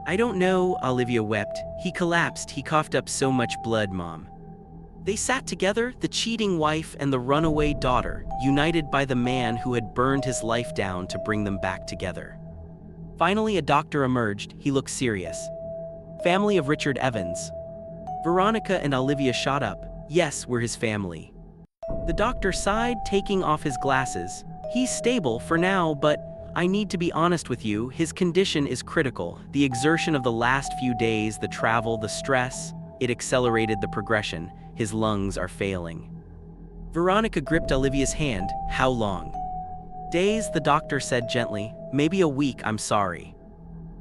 "I don't know," Olivia wept. "He collapsed. He coughed up so much blood, Mom." They sat together, the cheating wife and the runaway daughter, united by the man who had burned his life down to bring them back together. Finally, a doctor emerged. He looked serious. "Family of Richard Evans." Veronica and Olivia shot up. "Yes, we're his family." The doctor sighed, taking off his glasses. "He's stable for now, but I need to be honest with you, his condition is critical. The exertion of the last few days, the travel, the stress, it accelerated the progression. His lungs are failing." Veronica gripped Olivia's hand. "How long?" "Days," the doctor said gently. "Maybe a week, I'm sorry."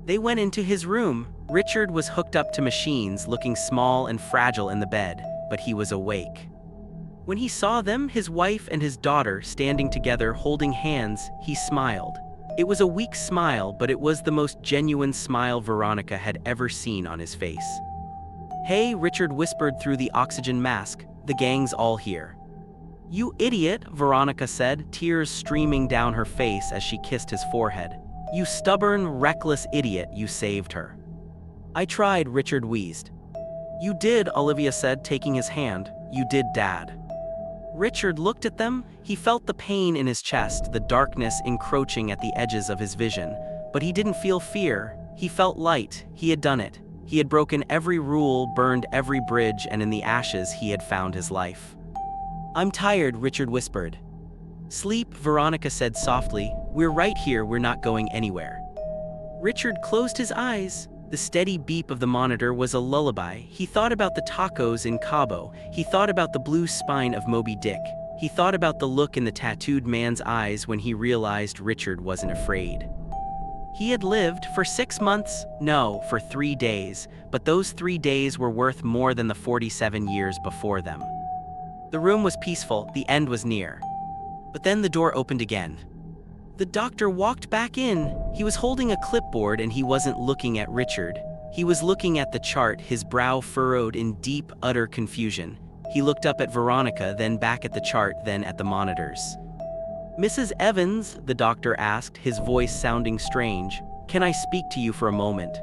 They went into his room. Richard was hooked up to machines, looking small and fragile in the bed, but he was awake. When he saw them, his wife and his daughter, standing together holding hands, he smiled. It was a weak smile, but it was the most genuine smile Veronica had ever seen on his face. "Hey," Richard whispered through the oxygen mask, "the gang's all here." "You idiot," Veronica said, tears streaming down her face as she kissed his forehead. You stubborn, reckless idiot, you saved her. I tried, Richard wheezed. You did, Olivia said, taking his hand. You did, Dad. Richard looked at them. He felt the pain in his chest, the darkness encroaching at the edges of his vision. But he didn't feel fear. He felt light. He had done it. He had broken every rule, burned every bridge, and in the ashes he had found his life. I'm tired, Richard whispered. Sleep, Veronica said softly. We're right here, we're not going anywhere. Richard closed his eyes. The steady beep of the monitor was a lullaby. He thought about the tacos in Cabo. He thought about the blue spine of Moby Dick. He thought about the look in the tattooed man's eyes when he realized Richard wasn't afraid. He had lived for 6 months, no, for 3 days, but those 3 days were worth more than the 47 years before them. The room was peaceful, the end was near. But then the door opened again. The doctor walked back in. He was holding a clipboard and he wasn't looking at Richard. He was looking at the chart, his brow furrowed in deep, utter confusion. He looked up at Veronica, then back at the chart, then at the monitors. Mrs. Evans, the doctor asked, his voice sounding strange. Can I speak to you for a moment?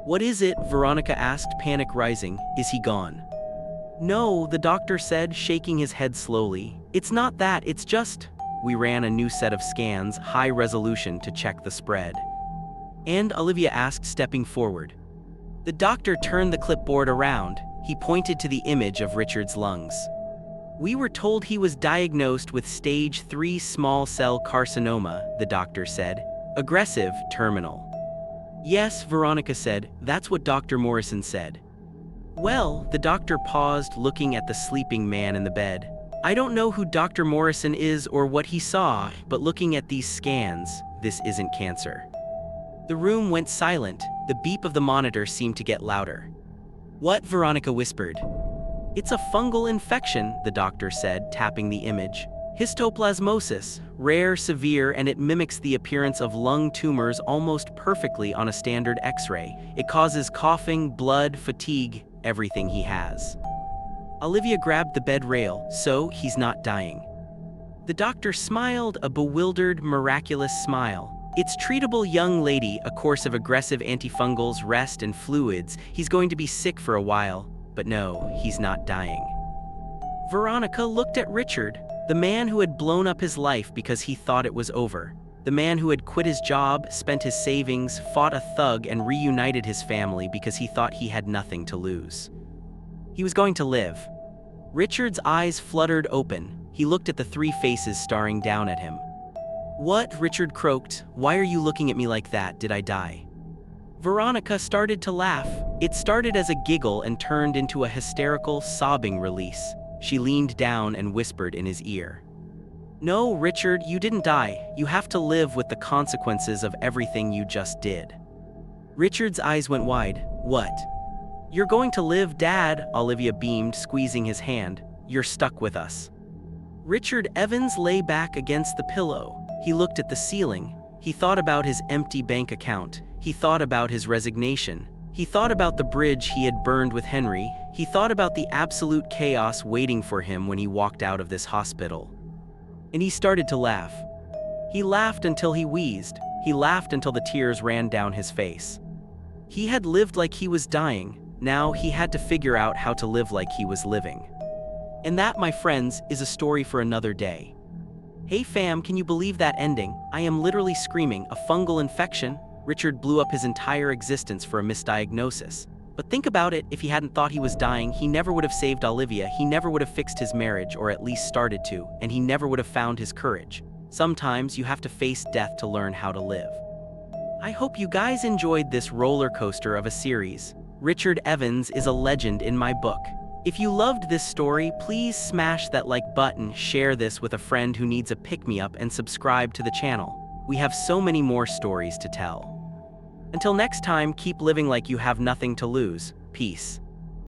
What is it? Veronica asked, panic rising. Is he gone? No, the doctor said, shaking his head slowly. It's not that, it's just... We ran a new set of scans, high resolution, to check the spread. And Olivia asked, stepping forward. The doctor turned the clipboard around. He pointed to the image of Richard's lungs. We were told he was diagnosed with stage 3 small cell carcinoma, the doctor said. Aggressive, terminal. Yes, Veronica said, that's what Dr. Morrison said. Well, the doctor paused, looking at the sleeping man in the bed. I don't know who Dr. Morrison is or what he saw, but looking at these scans, this isn't cancer. The room went silent. The beep of the monitor seemed to get louder. What? Veronica whispered. It's a fungal infection, the doctor said, tapping the image. Histoplasmosis, rare, severe, and it mimics the appearance of lung tumors almost perfectly on a standard X-ray. It causes coughing, blood, fatigue, everything he has. Olivia grabbed the bed rail. So, he's not dying. The doctor smiled, a bewildered, miraculous smile. It's treatable, young lady, a course of aggressive antifungals, rest, and fluids. He's going to be sick for a while, but no, he's not dying. Veronica looked at Richard, the man who had blown up his life because he thought it was over. The man who had quit his job, spent his savings, fought a thug, and reunited his family because he thought he had nothing to lose. He was going to live. Richard's eyes fluttered open. He looked at the 3 faces staring down at him. What? Richard croaked. Why are you looking at me like that? Did I die? Veronica started to laugh. It started as a giggle and turned into a hysterical, sobbing release. She leaned down and whispered in his ear. No, Richard, you didn't die. You have to live with the consequences of everything you just did. Richard's eyes went wide. What? You're going to live, Dad, Olivia beamed, squeezing his hand. You're stuck with us. Richard Evans lay back against the pillow. He looked at the ceiling. He thought about his empty bank account. He thought about his resignation. He thought about the bridge he had burned with Henry. He thought about the absolute chaos waiting for him when he walked out of this hospital. And he started to laugh. He laughed until he wheezed. He laughed until the tears ran down his face. He had lived like he was dying. Now he had to figure out how to live like he was living. And that, my friends, is a story for another day. Hey fam, can you believe that ending? I am literally screaming, a fungal infection? Richard blew up his entire existence for a misdiagnosis. But think about it, if he hadn't thought he was dying, he never would have saved Olivia, he never would have fixed his marriage, or at least started to, and he never would have found his courage. Sometimes you have to face death to learn how to live. I hope you guys enjoyed this roller coaster of a series. Richard Evans is a legend in my book. If you loved this story, please smash that like button, share this with a friend who needs a pick-me-up, and subscribe to the channel. We have so many more stories to tell. Until next time, keep living like you have nothing to lose. Peace.